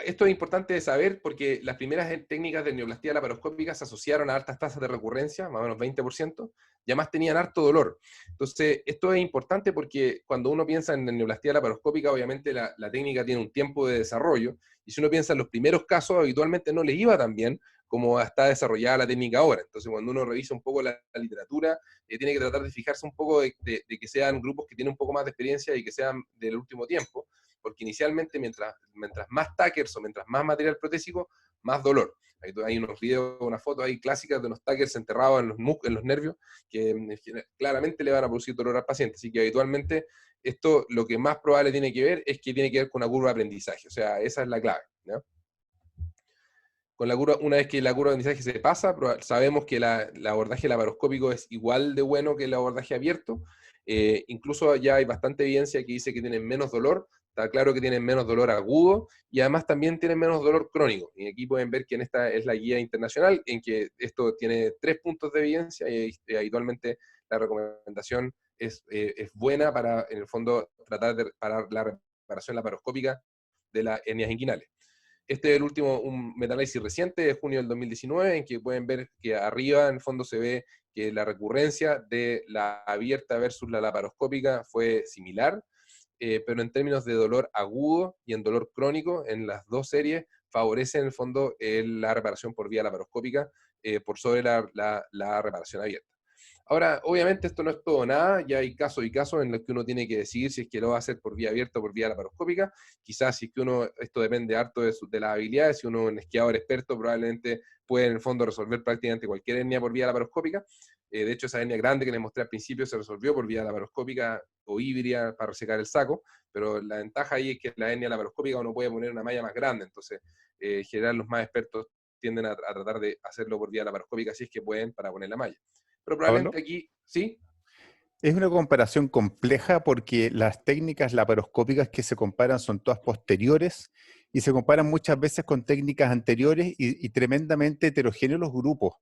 esto es importante de saber porque las primeras técnicas de neoplastía laparoscópica se asociaron a altas tasas de recurrencia, más o menos 20%, y además tenían harto dolor. Entonces, esto es importante porque cuando uno piensa en neoplastía laparoscópica, obviamente la técnica tiene un tiempo de desarrollo, y si uno piensa en los primeros casos, habitualmente no les iba tan bien como está desarrollada la técnica ahora. Entonces, cuando uno revisa un poco la literatura, tiene que tratar de fijarse un poco de que sean grupos que tienen un poco más de experiencia y que sean del último tiempo, porque inicialmente mientras más tackers o mientras más material protésico, más dolor. Hay unos videos, unas fotos ahí clásicas de unos tackers enterrados en los nervios que claramente le van a producir dolor al paciente. Así que habitualmente esto lo que más probable tiene que ver es que tiene que ver con una curva de aprendizaje. O sea, esa es la clave, ¿no? Con la curva, una vez que la curva de aprendizaje se pasa, sabemos que el abordaje laparoscópico es igual de bueno que el abordaje abierto. Incluso ya hay bastante evidencia que dice que tienen menos dolor. Está claro que tienen menos dolor agudo y además también tienen menos dolor crónico. Y aquí pueden ver que en esta es la guía internacional, en que esto tiene 3 puntos de evidencia y habitualmente la recomendación es buena para, en el fondo, tratar de parar la reparación laparoscópica de las hernias inguinales. Este es el último, un metaanálisis reciente de junio del 2019, en que pueden ver que arriba, en el fondo, se ve que la recurrencia de la abierta versus la laparoscópica fue similar, pero en términos de dolor agudo y en dolor crónico, en las dos series, favorece en el fondo la reparación por vía laparoscópica por sobre la reparación abierta. Ahora, obviamente esto no es todo nada, ya hay casos y casos en los que uno tiene que decidir si es que lo va a hacer por vía abierta o por vía laparoscópica. Quizás si es que esto depende harto de las habilidades, si uno es un esquiador experto probablemente puede en el fondo resolver prácticamente cualquier hernia por vía laparoscópica. De hecho, esa hernia grande que les mostré al principio se resolvió por vía laparoscópica o híbrida para resecar el saco, pero la ventaja ahí es que la hernia laparoscópica uno puede poner una malla más grande, entonces en general los más expertos tienden a tratar de hacerlo por vía laparoscópica si es que pueden para poner la malla. Pero probablemente Pablo, aquí, ¿sí? es una comparación compleja porque las técnicas laparoscópicas que se comparan son todas posteriores y se comparan muchas veces con técnicas anteriores y tremendamente heterogéneos los grupos.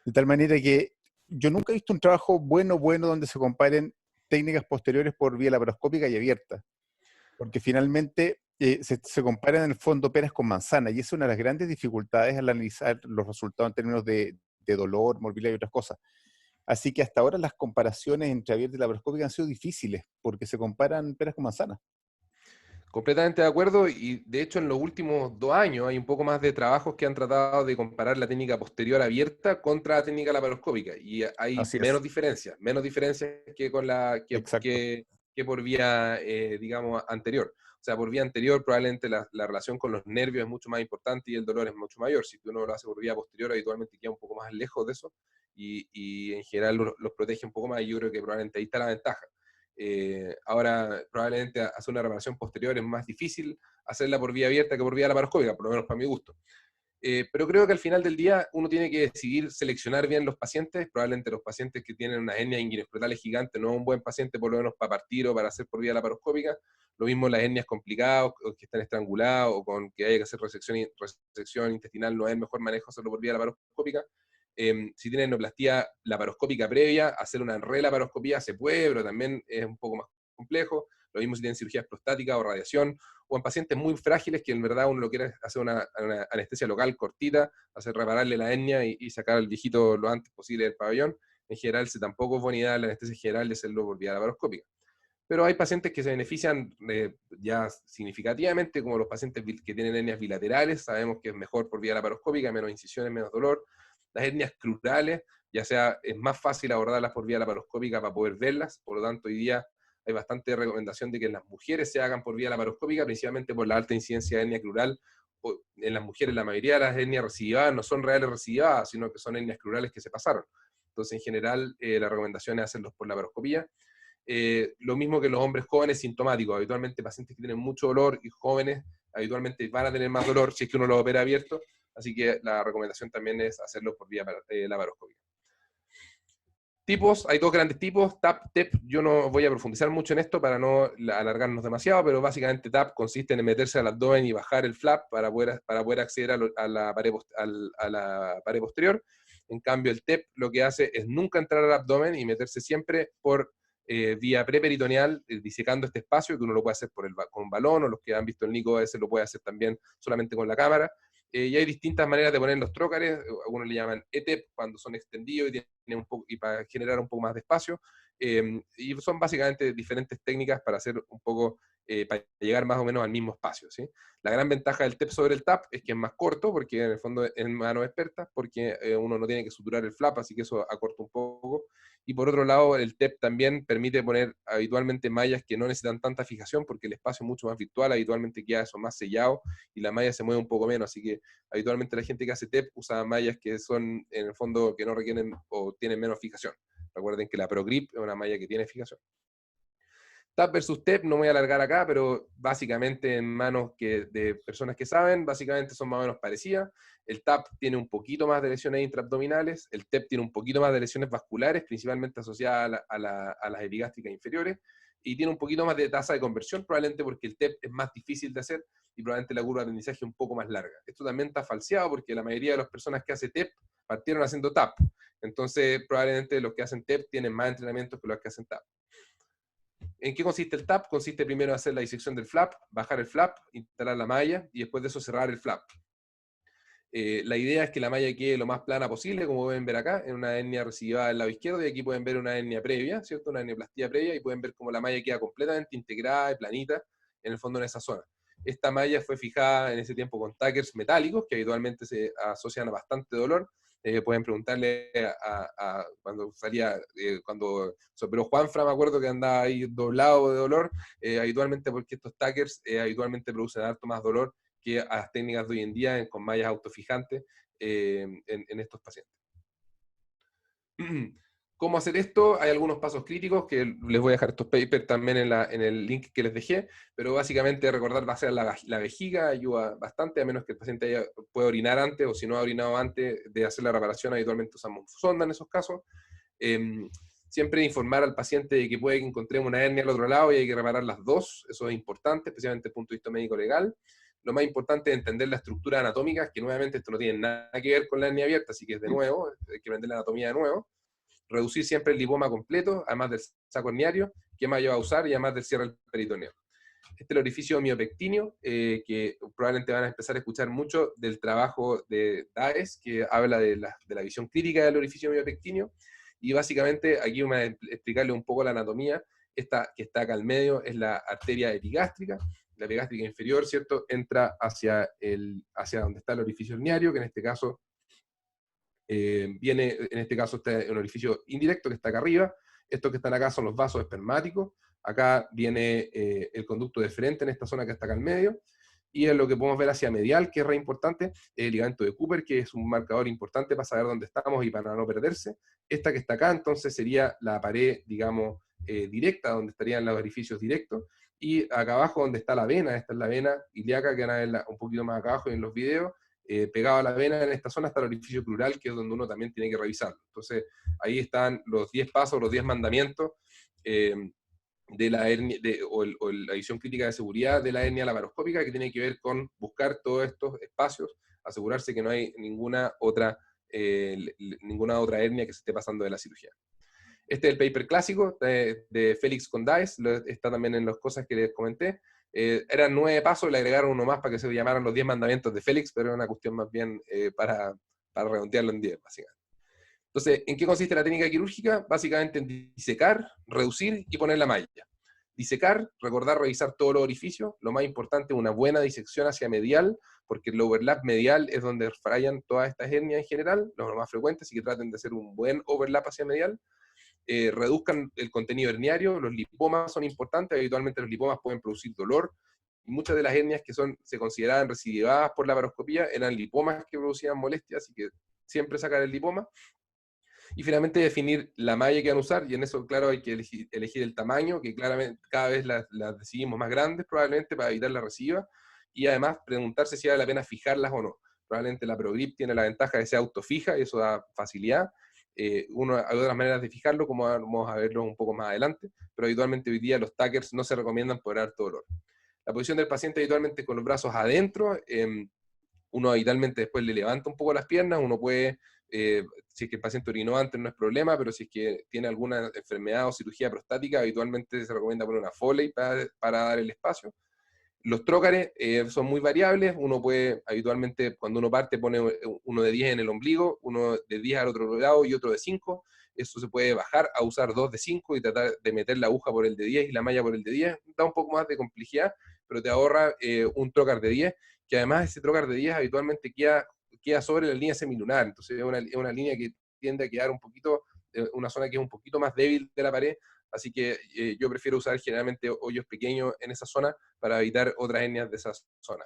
De tal manera que yo nunca he visto un trabajo bueno donde se comparen técnicas posteriores por vía laparoscópica y abierta, porque finalmente se comparan en el fondo peras con manzanas y esa es una de las grandes dificultades al analizar los resultados en términos de dolor, morbilidad y otras cosas. Así que hasta ahora las comparaciones entre abierta y laparoscópica han sido difíciles, porque se comparan peras con manzanas. Completamente de acuerdo, y de hecho en los últimos 2 años hay un poco más de trabajos que han tratado de comparar la técnica posterior abierta contra la técnica laparoscópica, y hay Así es, menos diferencias que con exacto. que por vía, digamos, anterior. O sea, por vía anterior probablemente la relación con los nervios es mucho más importante y el dolor es mucho mayor. Si uno lo hace por vía posterior, habitualmente queda un poco más lejos de eso, y en general los protege un poco más, y yo creo que probablemente ahí está la ventaja. Ahora, probablemente hacer una reparación posterior es más difícil hacerla por vía abierta que por vía laparoscópica, por lo menos para mi gusto. Pero creo que al final del día uno tiene que decidir seleccionar bien los pacientes. Probablemente los pacientes que tienen una hernia inguinoscrotal gigante no es un buen paciente por lo menos para partir o para hacer por vía laparoscópica. Lo mismo las hernias complicadas, o que están estranguladas, o con que haya que hacer resección intestinal, no es el mejor manejo hacerlo por vía laparoscópica. Si tienen neoplastía laparoscópica previa, hacer una relaparoscopía se puede, pero también es un poco más complejo. Lo mismo si tienen cirugías prostáticas o radiación, o en pacientes muy frágiles que en verdad uno lo quiere hacer una anestesia local cortita, hacer repararle la hernia y sacar al viejito lo antes posible del pabellón. En general, tampoco es buena idea la anestesia general de hacerlo por vía laparoscópica. Pero hay pacientes que se benefician ya significativamente, como los pacientes que tienen hernias bilaterales. Sabemos que es mejor por vía laparoscópica, menos incisiones, menos dolor. Las hernias crurales, ya sea es más fácil abordarlas por vía laparoscópica para poder verlas, por lo tanto hoy día hay bastante recomendación de que en las mujeres se hagan por vía laparoscópica, principalmente por la alta incidencia de hernia crural. En las mujeres la mayoría de las hernias recidivadas no son reales recidivadas, sino que son hernias crurales que se pasaron. Entonces en general la recomendación es hacerlos por laparoscopía. Lo mismo que los hombres jóvenes sintomáticos, habitualmente pacientes que tienen mucho dolor y jóvenes habitualmente van a tener más dolor si es que uno lo opera abierto, así que la recomendación también es hacerlo por vía laparoscópica. Tipos, hay 2 grandes tipos, TAP, TEP. Yo no voy a profundizar mucho en esto para no alargarnos demasiado, pero básicamente TAP consiste en meterse al abdomen y bajar el flap para poder acceder a la pared posterior. En cambio, el TEP lo que hace es nunca entrar al abdomen y meterse siempre por vía preperitoneal, disecando este espacio, que uno lo puede hacer con un balón, o los que han visto el Nico a veces lo puede hacer también solamente con la cámara. Y hay distintas maneras de poner los trócares, algunos le llaman ETEP cuando son extendidos y para generar un poco más de espacio, y son básicamente diferentes técnicas para hacer un poco, para llegar más o menos al mismo espacio, ¿sí? La gran ventaja del TEP sobre el TAP es que es más corto, porque en el fondo es manos expertas, porque uno no tiene que suturar el flap, así que eso acorta un poco. Y por otro lado, el TEP también permite poner habitualmente mallas que no necesitan tanta fijación, porque el espacio es mucho más virtual, habitualmente queda eso más sellado, y la malla se mueve un poco menos, así que habitualmente la gente que hace TEP usa mallas que son, en el fondo, que no requieren o tienen menos fijación. Recuerden que la ProGrip es una malla que tiene fijación. TAP versus TEP, no me voy a alargar acá, pero básicamente en manos de personas que saben, básicamente son más o menos parecidas. El TAP tiene un poquito más de lesiones intraabdominales, el TEP tiene un poquito más de lesiones vasculares, principalmente asociadas a las epigástricas inferiores, y tiene un poquito más de tasa de conversión, probablemente porque el TEP es más difícil de hacer, y probablemente la curva de aprendizaje es un poco más larga. Esto también está falseado porque la mayoría de las personas que hacen TEP partieron haciendo TAP. Entonces, probablemente los que hacen TEP tienen más entrenamientos que los que hacen TAP. ¿En qué consiste el TAP? Consiste primero en hacer la disección del flap, bajar el flap, instalar la malla y después de eso cerrar el flap. La idea es que la malla quede lo más plana posible, como pueden ver acá, en una hernia recidivada del lado izquierdo, y aquí pueden ver una hernia previa, ¿cierto? Una herniaplastía previa, y pueden ver cómo la malla queda completamente integrada y planita en el fondo en esa zona. Esta malla fue fijada en ese tiempo con tackers metálicos, que habitualmente se asocian a bastante dolor. Pueden preguntarle cuando salía, cuando se operó Juanfra, me acuerdo que andaba ahí doblado de dolor, habitualmente porque estos tackers habitualmente producen harto más dolor que a las técnicas de hoy en día con mallas autofijantes en estos pacientes. ¿Cómo hacer esto? Hay algunos pasos críticos que les voy a dejar estos papers también en el link que les dejé, pero básicamente recordar vaciar la vejiga ayuda bastante, a menos que el paciente pueda orinar antes, o si no ha orinado antes de hacer la reparación, habitualmente usamos sonda en esos casos. Siempre informar al paciente de que puede que encontremos una hernia al otro lado y hay que reparar las dos, eso es importante, especialmente desde el punto de vista médico-legal. Lo más importante es entender la estructura anatómica, que nuevamente esto no tiene nada que ver con la hernia abierta, así que es de nuevo, hay que aprender la anatomía de nuevo. Reducir siempre el lipoma completo, además del saco herniario, qué malla va a usar, y además del cierre del peritoneo. Este es el orificio miopectíneo, que probablemente van a empezar a escuchar mucho del trabajo de Daes, que habla de la visión clínica del orificio miopectíneo, y básicamente aquí voy a explicarle un poco la anatomía. Esta que está acá al medio es la arteria epigástrica. La epigástrica inferior, ¿cierto?, entra hacia donde está el orificio herniario, que en este caso está un orificio indirecto que está acá arriba. Estos que están acá son los vasos espermáticos. Acá viene el conducto deferente en esta zona que está acá al medio. Y es lo que podemos ver hacia medial, que es re importante, el ligamento de Cooper, que es un marcador importante para saber dónde estamos y para no perderse. Esta que está acá, entonces, sería la pared, digamos, directa, donde estarían los orificios directos. Y acá abajo, donde está la vena, esta es la vena ilíaca, que van a verla un poquito más acá abajo en los videos. Pegado a la vena en esta zona está el orificio pleural, que es donde uno también tiene que revisarlo. Entonces, ahí están los 10 pasos, los 10 mandamientos de la hernia, o la visión crítica de seguridad de la hernia laparoscópica, que tiene que ver con buscar todos estos espacios, asegurarse que no hay ninguna otra hernia que se esté pasando de la cirugía. Este es el paper clásico de Félix con Daes, está también en las cosas que les comenté. Eran 9 pasos, le agregaron uno más para que se llamaran los 10 mandamientos de Félix, pero era una cuestión más bien para redondearlo en 10, básicamente. Entonces, ¿en qué consiste la técnica quirúrgica? Básicamente en disecar, reducir y poner la malla. Disecar, recordar revisar todos los orificios. Lo más importante es una buena disección hacia medial, porque el overlap medial es donde fallan todas estas hernias en general, lo más frecuente, así que traten de hacer un buen overlap hacia medial. Reduzcan el contenido herniario. Los lipomas son importantes, habitualmente los lipomas pueden producir dolor, y muchas de las hernias que se consideraban recidivadas por la laparoscopía eran lipomas que producían molestias, así que siempre sacar el lipoma. Y finalmente definir la malla que van a usar, y en eso, claro, hay que elegir el tamaño, que claramente cada vez las decidimos más grandes, probablemente, para evitar la recidiva, y además preguntarse si vale la pena fijarlas o no. Probablemente la ProGrip tiene la ventaja de ser autofija, y eso da facilidad. Hay otras maneras de fijarlo, como vamos a verlo un poco más adelante, pero habitualmente hoy día los tackers no se recomiendan por harto dolor. La posición del paciente habitualmente con los brazos adentro, uno habitualmente después le levanta un poco las piernas, uno puede si es que el paciente orinó antes no es problema, pero si es que tiene alguna enfermedad o cirugía prostática, habitualmente se recomienda poner una Foley para dar el espacio. Los trócares son muy variables, uno puede, habitualmente, cuando uno parte, pone uno de 10 en el ombligo, uno de 10 al otro lado y otro de 5, eso se puede bajar a usar 2 de 5 y tratar de meter la aguja por el de 10 y la malla por el de 10, da un poco más de complejidad, pero te ahorra un trócar de 10, que además ese trócar de 10 habitualmente queda sobre la línea semilunar, entonces es una línea que tiende a quedar un poquito, una zona que es un poquito más débil de la pared, así que yo prefiero usar generalmente hoyos pequeños en esa zona para evitar otras hernias de esa zona.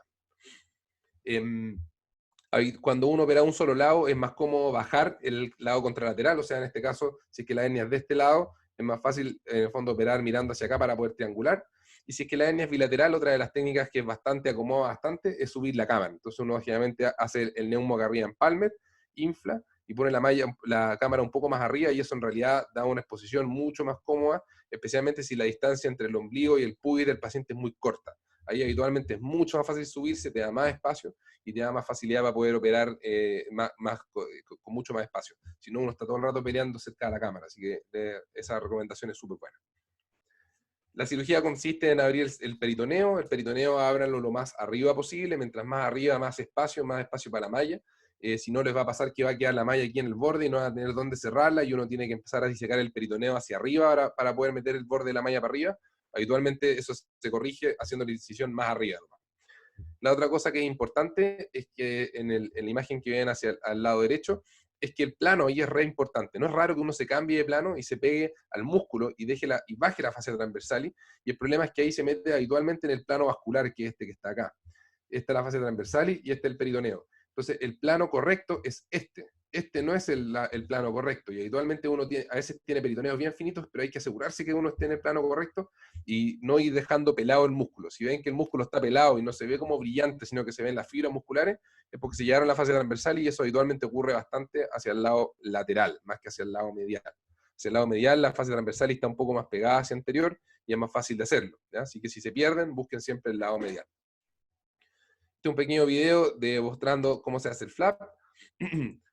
Cuando uno opera un solo lado, es más cómodo bajar el lado contralateral, o sea, en este caso, si es que la hernia es de este lado, es más fácil, en el fondo, operar mirando hacia acá para poder triangular. Y si es que la hernia es bilateral, otra de las técnicas que es acomoda bastante, es subir la cámara. Entonces uno generalmente hace el neumo acá arriba en palmet, infla, y pone la cámara un poco más arriba, y eso en realidad da una exposición mucho más cómoda, especialmente si la distancia entre el ombligo y el pubis del paciente es muy corta. Ahí habitualmente es mucho más fácil subirse, te da más espacio, y te da más facilidad para poder operar con mucho más espacio. Si no, uno está todo el rato peleando cerca de la cámara, así que esa recomendación es súper buena. La cirugía consiste en abrir el peritoneo ábranlo lo más arriba posible, mientras más arriba, más espacio para la malla. Si no, les va a pasar que va a quedar la malla aquí en el borde y no va a tener dónde cerrarla, y uno tiene que empezar a disecar el peritoneo hacia arriba para poder meter el borde de la malla para arriba. Habitualmente eso se corrige haciendo la incisión más arriba. La otra cosa que es importante es que en la imagen que ven hacia al lado derecho, es que el plano ahí es re importante. No es raro que uno se cambie de plano y se pegue al músculo y baje la fascia transversal, y el problema es que ahí se mete habitualmente en el plano vascular, que es este que está acá. Esta es la fascia transversal y este es el peritoneo. Entonces, el plano correcto es este. Este no es el plano correcto, y habitualmente uno a veces tiene peritoneos bien finitos, pero hay que asegurarse que uno esté en el plano correcto y no ir dejando pelado el músculo. Si ven que el músculo está pelado y no se ve como brillante, sino que se ven las fibras musculares, es porque se llegaron a la fascia transversal, y eso habitualmente ocurre bastante hacia el lado lateral, más que hacia el lado medial. Hacia el lado medial, la fascia transversal está un poco más pegada hacia anterior y es más fácil de hacerlo, ¿ya? Así que si se pierden, busquen siempre el lado medial. Este es un pequeño video mostrando cómo se hace el flap.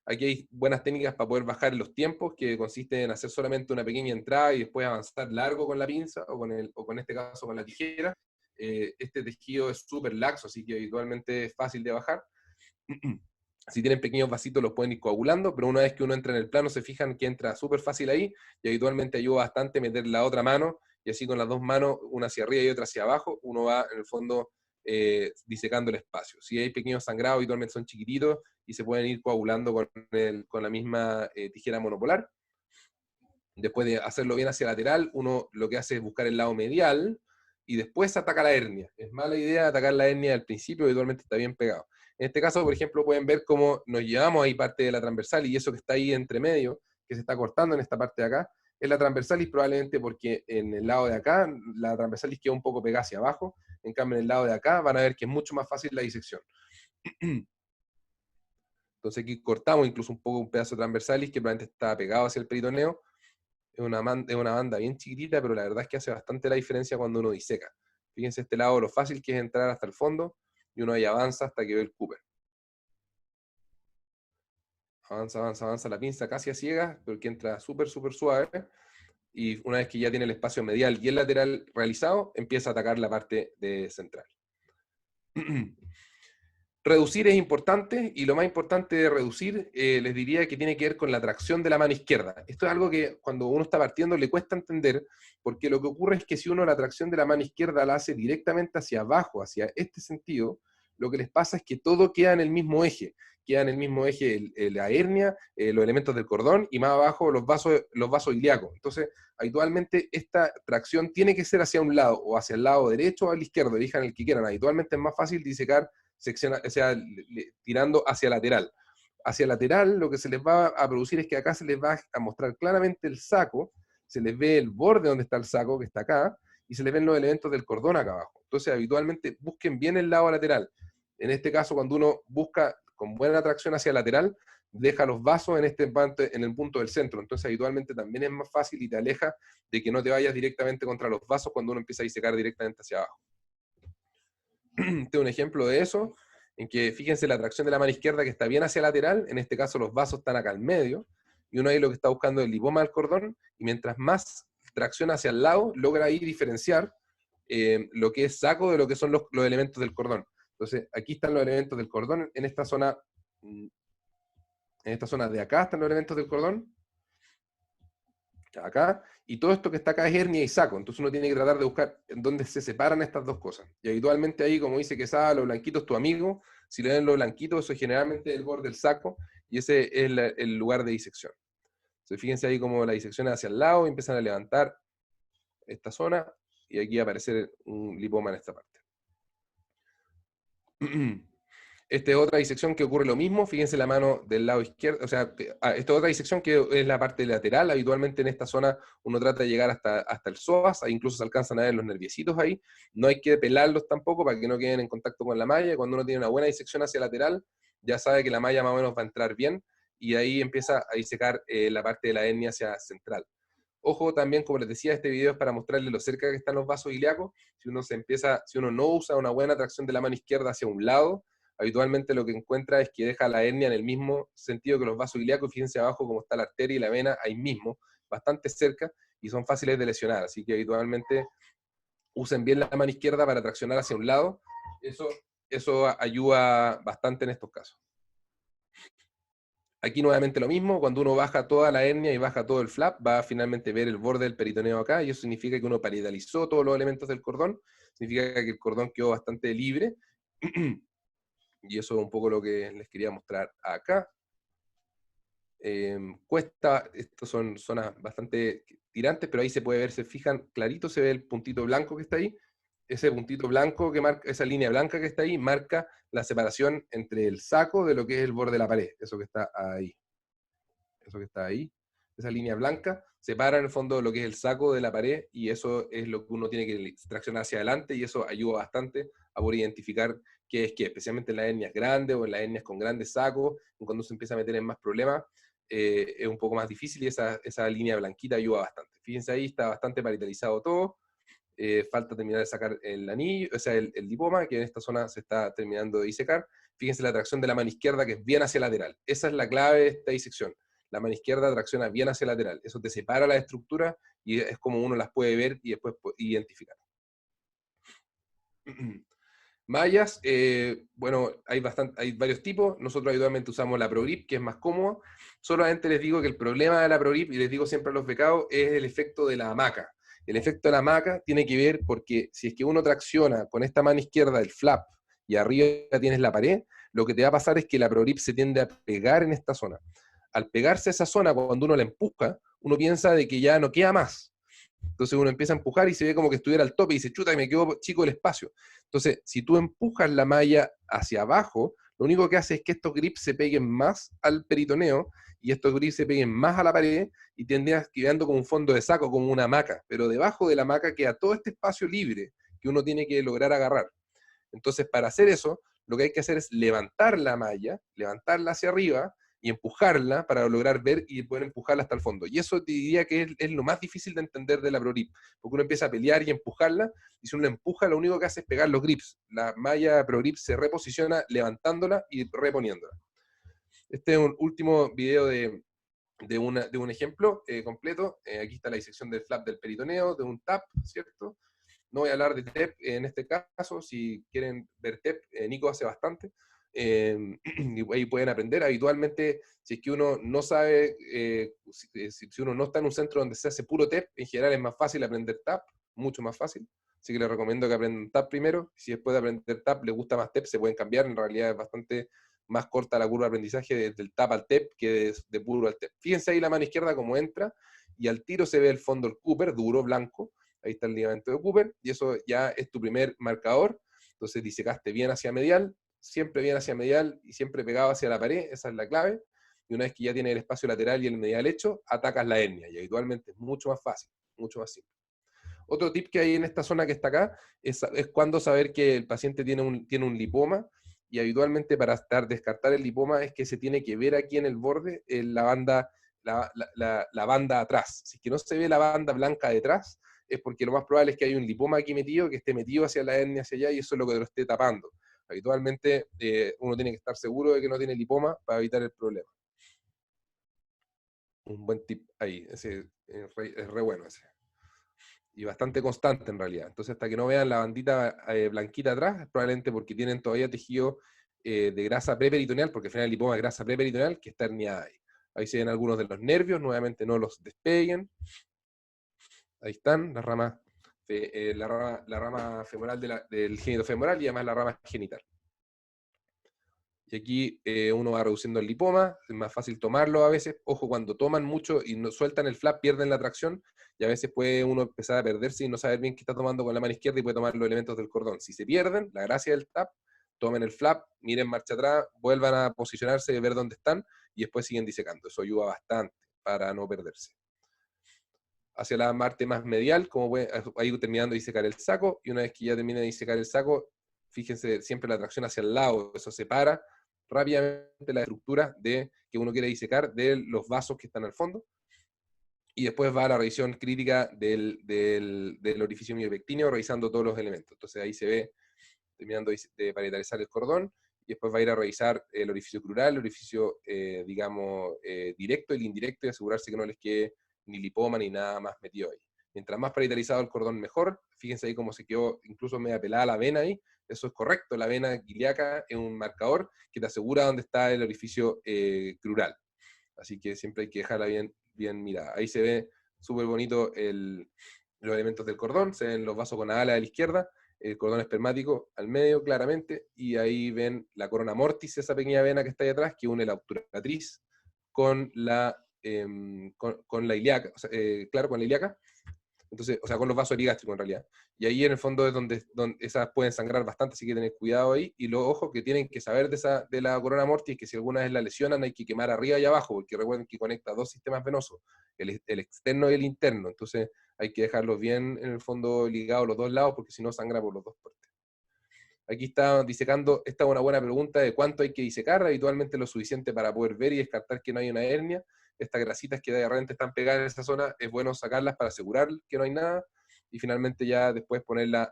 Aquí hay buenas técnicas para poder bajar los tiempos, que consiste en hacer solamente una pequeña entrada y después avanzar largo con la pinza, o con este caso con la tijera. Este tejido es súper laxo, así que habitualmente es fácil de bajar. Si tienen pequeños vasitos los pueden ir coagulando, pero una vez que uno entra en el plano se fijan que entra súper fácil ahí, y habitualmente ayuda bastante meter la otra mano, y así con las dos manos, una hacia arriba y otra hacia abajo, uno va en el fondo disecando el espacio. Si hay pequeños sangrados, habitualmente son chiquititos y se pueden ir coagulando con la misma tijera monopolar. Después de hacerlo bien hacia lateral, uno lo que hace es buscar el lado medial y después ataca la hernia. Es mala idea atacar la hernia al principio, habitualmente está bien pegado. En este caso, por ejemplo, pueden ver cómo nos llevamos ahí parte de la transversal, y eso que está ahí entre medio, que se está cortando en esta parte de acá, es la transversalis, probablemente porque en el lado de acá la transversalis queda un poco pegada hacia abajo, en cambio en el lado de acá van a ver que es mucho más fácil la disección. Entonces aquí cortamos incluso un pedazo de transversalis que probablemente está pegado hacia el peritoneo. Es una banda bien chiquitita, pero la verdad es que hace bastante la diferencia cuando uno diseca. Fíjense este lado lo fácil que es entrar hasta el fondo, y uno ahí avanza hasta que ve el Cooper. Avanza la pinza casi a ciegas, porque entra súper suave, y una vez que ya tiene el espacio medial y el lateral realizado, empieza a atacar la parte central. Reducir es importante, y lo más importante de reducir, les diría que tiene que ver con la tracción de la mano izquierda. Esto es algo que cuando uno está partiendo le cuesta entender, porque lo que ocurre es que si uno la tracción de la mano izquierda la hace directamente hacia abajo, hacia este sentido, lo que les pasa es que todo queda en el mismo eje. Queda en el mismo eje la hernia, los elementos del cordón, y más abajo los vasos ilíacos. Entonces, habitualmente esta tracción tiene que ser hacia un lado, o hacia el lado derecho o al izquierdo, elijan el que quieran. Habitualmente es más fácil disecar tirando hacia lateral. Hacia lateral lo que se les va a producir es que acá se les va a mostrar claramente el saco, se les ve el borde donde está el saco, que está acá, y se les ven los elementos del cordón acá abajo. Entonces habitualmente busquen bien el lado lateral. En este caso, cuando uno busca con buena tracción hacia lateral, deja los vasos en el punto del centro. Entonces habitualmente también es más fácil y te aleja de que no te vayas directamente contra los vasos cuando uno empieza a disecar directamente hacia abajo. Este es un ejemplo de eso, en que fíjense la tracción de la mano izquierda que está bien hacia lateral, en este caso los vasos están acá al medio, y uno ahí lo que está buscando es el lipoma del cordón, y mientras más tracciona hacia el lado, logra ahí diferenciar lo que es saco de lo que son los elementos del cordón. Entonces, aquí están los elementos del cordón, en esta zona de acá están los elementos del cordón, acá, y todo esto que está acá es hernia y saco, entonces uno tiene que tratar de buscar en dónde se separan estas dos cosas. Y habitualmente ahí, como dice Quesada, lo blanquito es tu amigo, si le ven lo blanquito, eso es generalmente el borde del saco, y ese es el lugar de disección. Entonces fíjense ahí como la disección es hacia el lado, y empiezan a levantar esta zona, y aquí va a aparecer un lipoma en esta parte. Esta es otra disección que ocurre lo mismo, fíjense la mano del lado izquierdo, o sea, esta es otra disección que es la parte lateral, habitualmente en esta zona uno trata de llegar hasta el psoas, ahí incluso se alcanzan a ver los nerviecitos ahí, no hay que pelarlos tampoco para que no queden en contacto con la malla, cuando uno tiene una buena disección hacia lateral, ya sabe que la malla más o menos va a entrar bien, y ahí empieza a disecar la parte de la hernia hacia central. Ojo también, como les decía, este video es para mostrarles lo cerca que están los vasos ilíacos, si uno no usa una buena tracción de la mano izquierda hacia un lado, habitualmente lo que encuentra es que deja la hernia en el mismo sentido que los vasos ilíacos, fíjense abajo cómo está la arteria y la vena ahí mismo, bastante cerca, y son fáciles de lesionar, así que habitualmente usen bien la mano izquierda para traccionar hacia un lado, eso ayuda bastante en estos casos. Aquí nuevamente lo mismo, cuando uno baja toda la hernia y baja todo el flap, va a finalmente ver el borde del peritoneo acá, y eso significa que uno parietalizó todos los elementos del cordón, significa que el cordón quedó bastante libre, y eso es un poco lo que les quería mostrar acá. Estos son zonas bastante tirantes, pero ahí se puede ver, se fijan, clarito se ve el puntito blanco que está ahí. Ese puntito blanco que marca, esa línea blanca que está ahí, marca la separación entre el saco de lo que es el borde de la pared, eso que está ahí. Eso que está ahí, esa línea blanca, separa en el fondo lo que es el saco de la pared, y eso es lo que uno tiene que traccionar hacia adelante, y eso ayuda bastante a poder identificar qué es qué, especialmente en las hernias grandes o en las hernias con grandes sacos, cuando se empieza a meter en más problemas, es un poco más difícil, y esa línea blanquita ayuda bastante. Fíjense ahí, está bastante parietalizado todo, falta terminar de sacar el anillo, o sea, el lipoma, que en esta zona se está terminando de disecar. Fíjense la tracción de la mano izquierda, que es bien hacia lateral. Esa es la clave de esta disección. La mano izquierda tracciona bien hacia lateral. Eso te separa las estructuras, y es como uno las puede ver y después identificar. Mallas, bueno, hay varios tipos. Nosotros habitualmente usamos la ProGrip, que es más cómoda. Solamente les digo que el problema de la ProGrip, y les digo siempre a los becados, es el efecto de la hamaca. El efecto de la hamaca tiene que ver porque si es que uno tracciona con esta mano izquierda el flap y arriba tienes la pared, lo que te va a pasar es que la ProGrip se tiende a pegar en esta zona. Al pegarse a esa zona, cuando uno la empuja, uno piensa de que ya no queda más. Entonces uno empieza a empujar y se ve como que estuviera al tope y dice, chuta, y me quedó chico el espacio. Entonces, si tú empujas la malla hacia abajo, lo único que hace es que estos grips se peguen más al peritoneo, y estos grips se peguen más a la pared, y tendrías quedando como un fondo de saco, como una hamaca. Pero debajo de la hamaca queda todo este espacio libre que uno tiene que lograr agarrar. Entonces, para hacer eso, lo que hay que hacer es levantar la malla, levantarla hacia arriba, y empujarla para lograr ver y poder empujarla hasta el fondo. Y eso te diría que es lo más difícil de entender de la ProGrip, porque uno empieza a pelear y empujarla, y si uno la empuja, lo único que hace es pegar los grips. La malla ProGrip se reposiciona levantándola y reponiéndola. Este es un último video de un ejemplo completo. Aquí está la disección del flap del peritoneo, de un TAP, ¿cierto? No voy a hablar de TEP en este caso. Si quieren ver TEP, Nico hace bastante. Y ahí pueden aprender. Habitualmente, si es que uno no sabe, si uno no está en un centro donde se hace puro TEP, en general es más fácil aprender TAP, mucho más fácil. Así que les recomiendo que aprendan TAP primero. Si después de aprender TAP les gusta más TEP, se pueden cambiar. En realidad es bastante más corta la curva de aprendizaje desde el TAP al TEP que de puro al TEP. Fíjense ahí la mano izquierda como entra, y al tiro se ve el fondo del Cooper, duro, blanco. Ahí está el ligamento de Cooper, y eso ya es tu primer marcador. Entonces disecaste bien hacia medial, siempre bien hacia medial y siempre pegado hacia la pared, esa es la clave. Y una vez que ya tienes el espacio lateral y el medial hecho, atacas la hernia, y habitualmente es mucho más fácil, mucho más simple. Otro tip que hay en esta zona que está acá es cuando saber que el paciente tiene un lipoma, y habitualmente para descartar el lipoma es que se tiene que ver aquí en el borde la banda atrás. Si es que no se ve la banda blanca detrás, es porque lo más probable es que hay un lipoma aquí metido, que esté metido hacia la hernia, hacia allá, y eso es lo que lo esté tapando. Habitualmente uno tiene que estar seguro de que no tiene lipoma para evitar el problema. Un buen tip ahí, ese es re bueno ese. Y bastante constante en realidad. Entonces, hasta que no vean la bandita blanquita atrás, es probablemente porque tienen todavía tejido de grasa preperitoneal, porque al final el lipoma es grasa preperitoneal que está herniada ahí. Ahí se ven algunos de los nervios, nuevamente no los despeguen. Ahí están las ramas, la rama femoral del génito femoral y además la rama genital. Y aquí uno va reduciendo el lipoma, es más fácil tomarlo a veces. Ojo, cuando toman mucho y no sueltan el flap, pierden la tracción, y a veces puede uno empezar a perderse y no saber bien qué está tomando con la mano izquierda y puede tomar los elementos del cordón. Si se pierden, la gracia del tap, tomen el flap, miren marcha atrás, vuelvan a posicionarse, ver dónde están, y después siguen disecando. Eso ayuda bastante para no perderse. Hacia la parte más medial, como pueden, ahí terminando de disecar el saco, y una vez que ya termine de disecar el saco, fíjense siempre la tracción hacia el lado, eso separa rápidamente la estructura de que uno quiere disecar de los vasos que están al fondo, y después va a la revisión crítica del orificio miopectíneo, revisando todos los elementos. Entonces ahí se ve, terminando de parietalizar el cordón, y después va a ir a revisar el orificio crural, el orificio, digamos, directo, el indirecto, y asegurarse que no les quede ni lipoma ni nada más metido ahí. Mientras más parietalizado el cordón, mejor. Fíjense ahí cómo se quedó incluso media pelada la vena ahí. Eso es correcto, la vena ilíaca es un marcador que te asegura dónde está el orificio crural. Así que siempre hay que dejarla bien mirada. Ahí se ve súper bonito los elementos del cordón, se ven los vasos con ala a la izquierda, el cordón espermático al medio claramente, y ahí ven la corona mortis, esa pequeña vena que está ahí atrás, que une la obturatriz con la ilíaca, o sea, claro, con la ilíaca. Entonces, o sea, con los vasos epigástricos en realidad. Y ahí en el fondo es donde esas pueden sangrar bastante, así que tener cuidado ahí. Y los ojos que tienen que saber de la corona mortis es que si alguna vez la lesionan hay que quemar arriba y abajo, porque recuerden que conecta dos sistemas venosos, el externo y el interno. Entonces hay que dejarlos bien en el fondo ligados los dos lados, porque si no sangra por los dos partes. Aquí está disecando, esta es una buena pregunta de cuánto hay que disecar, habitualmente lo suficiente para poder ver y descartar que no hay una hernia. Estas grasitas que de repente están pegadas en esa zona, es bueno sacarlas para asegurar que no hay nada, y finalmente ya después poner la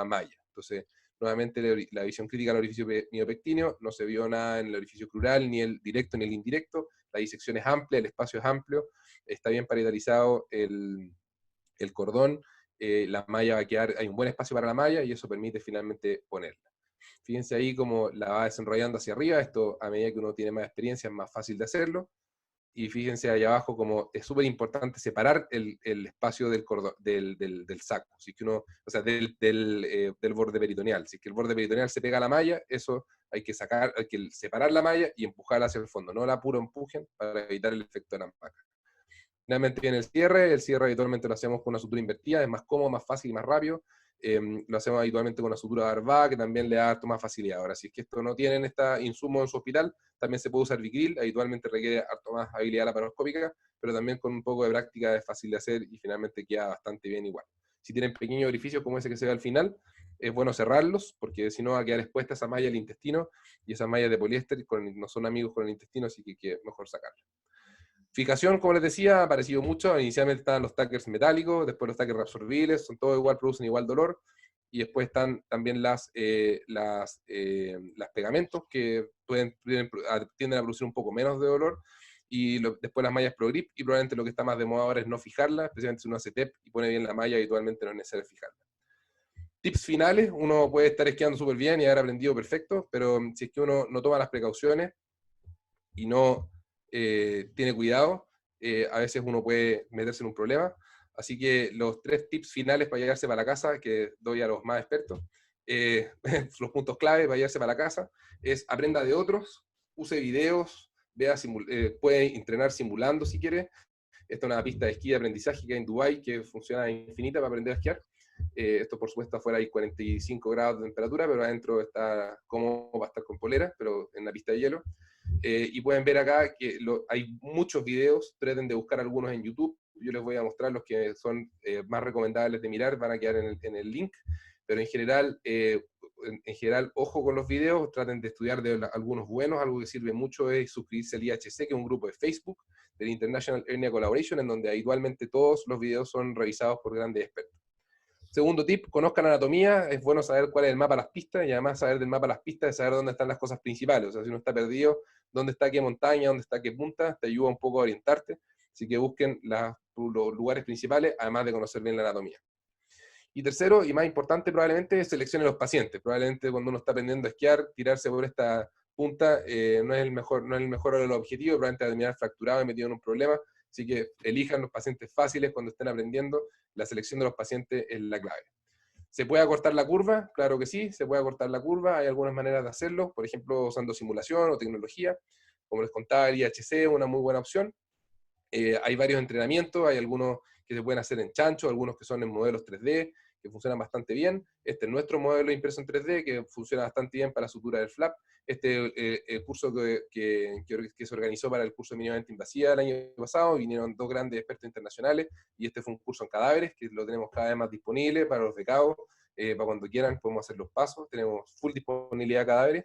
malla. Entonces, nuevamente la visión crítica del orificio miopectíneo, no se vio nada en el orificio crural, ni el directo ni el indirecto, la disección es amplia, el espacio es amplio, está bien parietalizado el cordón, la malla va a quedar, hay un buen espacio para la malla y eso permite finalmente ponerla. Fíjense ahí cómo la va desenrollando hacia arriba, esto a medida que uno tiene más experiencia es más fácil de hacerlo, y fíjense ahí abajo como es súper importante separar el espacio del cordón, del saco, si que uno, o sea, del borde peritoneal. Si es que el borde peritoneal se pega a la malla, eso hay que separar la malla y empujarla hacia el fondo, no la puro empujen para evitar el efecto de la maca. Finalmente viene el cierre habitualmente lo hacemos con una sutura invertida, es más cómodo, más fácil y más rápido. Lo hacemos habitualmente con una sutura barbada, que también le da harto más facilidad. Ahora, si es que esto no tienen este insumo en su hospital, también se puede usar Vicryl, habitualmente requiere harto más habilidad laparoscópica, pero también con un poco de práctica es fácil de hacer y finalmente queda bastante bien igual. Si tienen pequeños orificios como ese que se ve al final, es bueno cerrarlos, porque si no va a quedar expuesta esa malla al intestino, y esas mallas de poliéster no son amigos con el intestino, así que es mejor sacarlas. Fijación, como les decía, ha aparecido mucho. Inicialmente estaban los tackers metálicos, después los tackers reabsorbibles, son todos igual, producen igual dolor. Y después están también las pegamentos, que tienden a producir un poco menos de dolor. Y después las mallas ProGrip, y probablemente lo que está más de moda ahora es no fijarla, especialmente si uno hace TEP y pone bien la malla, habitualmente no es necesario fijarla. Tips finales: uno puede estar esquiando súper bien y haber aprendido perfecto, pero si es que uno no toma las precauciones y no tiene cuidado, a veces uno puede meterse en un problema. Así que los 3 tips finales para llegarse para la casa, que doy a los más expertos, los puntos clave para llegarse para la casa, es aprenda de otros, use videos, puede entrenar simulando si quiere. Esta es una pista de esquí de aprendizaje que hay en Dubái, que funciona infinita para aprender a esquiar. Esto por supuesto afuera hay 45 grados de temperatura, pero adentro está cómodo, va a estar con polera, pero en la pista de hielo. Y pueden ver acá que hay muchos videos, traten de buscar algunos en YouTube, yo les voy a mostrar los que son más recomendables de mirar, van a quedar en el link, pero en general, ojo con los videos, traten de estudiar de algunos buenos. Algo que sirve mucho es suscribirse al IHC, que es un grupo de Facebook del International Hernia Collaboration, en donde habitualmente todos los videos son revisados por grandes expertos. Segundo tip, conozcan anatomía, es bueno saber cuál es el mapa a las pistas, y además saber del mapa a las pistas es saber dónde están las cosas principales, o sea, si uno está perdido, dónde está qué montaña, dónde está qué punta, te ayuda un poco a orientarte, así que busquen los lugares principales, además de conocer bien la anatomía. Y tercero, y más importante probablemente, seleccione los pacientes. Probablemente cuando uno está aprendiendo a esquiar, tirarse por esta punta no es el mejor de los objetivos, probablemente va a terminar fracturado y metido en un problema, así que elijan los pacientes fáciles cuando estén aprendiendo, la selección de los pacientes es la clave. ¿Se puede acortar la curva? Claro que sí, se puede acortar la curva, hay algunas maneras de hacerlo, por ejemplo usando simulación o tecnología, como les contaba el IHC es una muy buena opción. Hay varios entrenamientos, hay algunos que se pueden hacer en chancho, algunos que son en modelos 3D, que funcionan bastante bien. Este es nuestro modelo impreso en 3D, que funciona bastante bien para la sutura del flap. El curso que se organizó para el curso mínimamente invasiva el año pasado, vinieron 2 grandes expertos internacionales, y este fue un curso en cadáveres, que lo tenemos cada vez más disponible para los becados, para cuando quieran podemos hacer los pasos, tenemos full disponibilidad de cadáveres.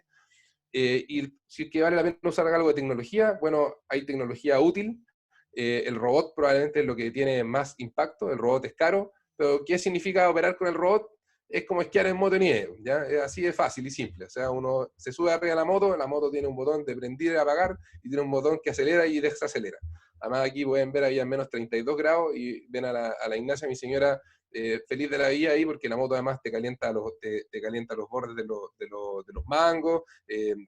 Y si es que vale la pena usar algo de tecnología, bueno, hay tecnología útil. El robot probablemente es lo que tiene más impacto, el robot es caro, pero ¿qué significa operar con el robot? Es como esquiar en moto de nieve, ¿ya? Es así de fácil y simple, o sea, uno se sube arriba de la moto tiene un botón de prender y apagar, y tiene un botón que acelera y desacelera. Además aquí pueden ver, había menos 32 grados, y ven a la Ignacia, mi señora, feliz de la vida ahí, porque la moto además te calienta los bordes de los mangos,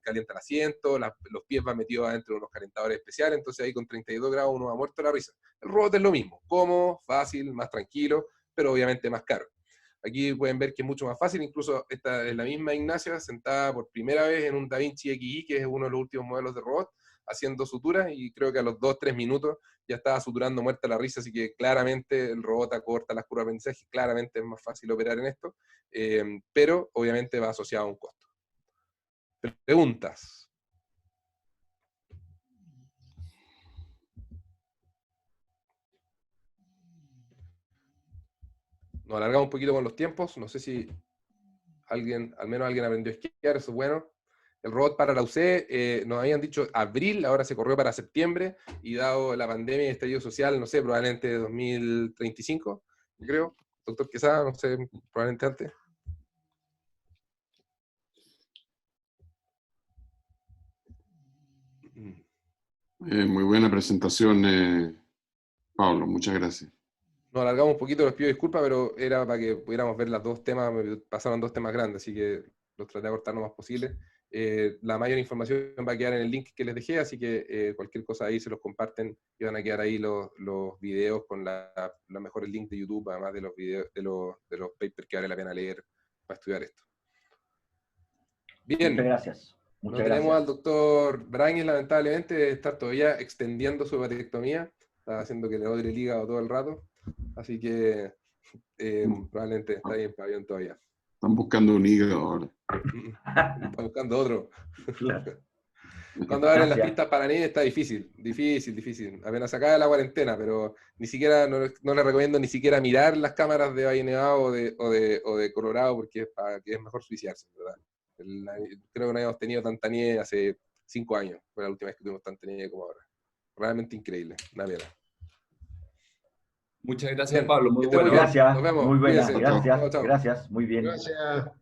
calienta el asiento, los pies van metidos adentro de unos calentadores especiales, entonces ahí con 32 grados uno va muerto de la risa. El robot es lo mismo, cómodo, fácil, más tranquilo, pero obviamente más caro. Aquí pueden ver que es mucho más fácil, incluso esta es la misma Ignacia sentada por primera vez en un DaVinci Xi, que es uno de los últimos modelos de robot, haciendo suturas, y creo que a los 2-3 minutos ya estaba suturando muerta la risa, así que claramente el robot acorta las curvas de aprendizaje, claramente es más fácil operar en esto, pero obviamente va asociado a un costo. Preguntas. Nos alargamos un poquito con los tiempos, no sé si al menos alguien aprendió a esquiar, eso es bueno. El robot para la UC, nos habían dicho abril, ahora se corrió para septiembre, y dado la pandemia y el estallido social, no sé, probablemente 2035, creo. Doctor Quesada, no sé, probablemente antes. Muy buena presentación, Pablo, muchas gracias. Nos alargamos un poquito, les pido disculpas, pero era para que pudiéramos ver los 2 temas, me pasaron 2 temas grandes, así que los traté de cortar lo más posible. La mayor información va a quedar en el link que les dejé, así que cualquier cosa ahí se los comparten, y van a quedar ahí los videos con los mejores links de YouTube, además de los videos, de los papers que vale la pena leer para estudiar esto. Bien. Muchas gracias. No tenemos al doctor Brañez, lamentablemente, está todavía extendiendo su hepatectomía, está haciendo que le odre el hígado todo el rato, así que probablemente está ahí en pabellón todavía. Están buscando un hígado ahora. Están buscando otro. Claro. Cuando abren las Gracias. pistas para nieve está difícil. Apenas se acaba la cuarentena, pero ni siquiera, no les recomiendo ni siquiera mirar las cámaras de Valle Nevado o de Colorado, porque es mejor suicidarse, ¿verdad? Creo que no habíamos tenido tanta nieve hace 5 años, fue la última vez que tuvimos tanta nieve como ahora. Realmente increíble, una pena. Muchas gracias, Bien, Pablo. Muy que estén bueno. bien. Gracias. Nos vemos. Muy buena. Cuídense. Gracias. Chao, chao. Gracias. Muy bien. Gracias.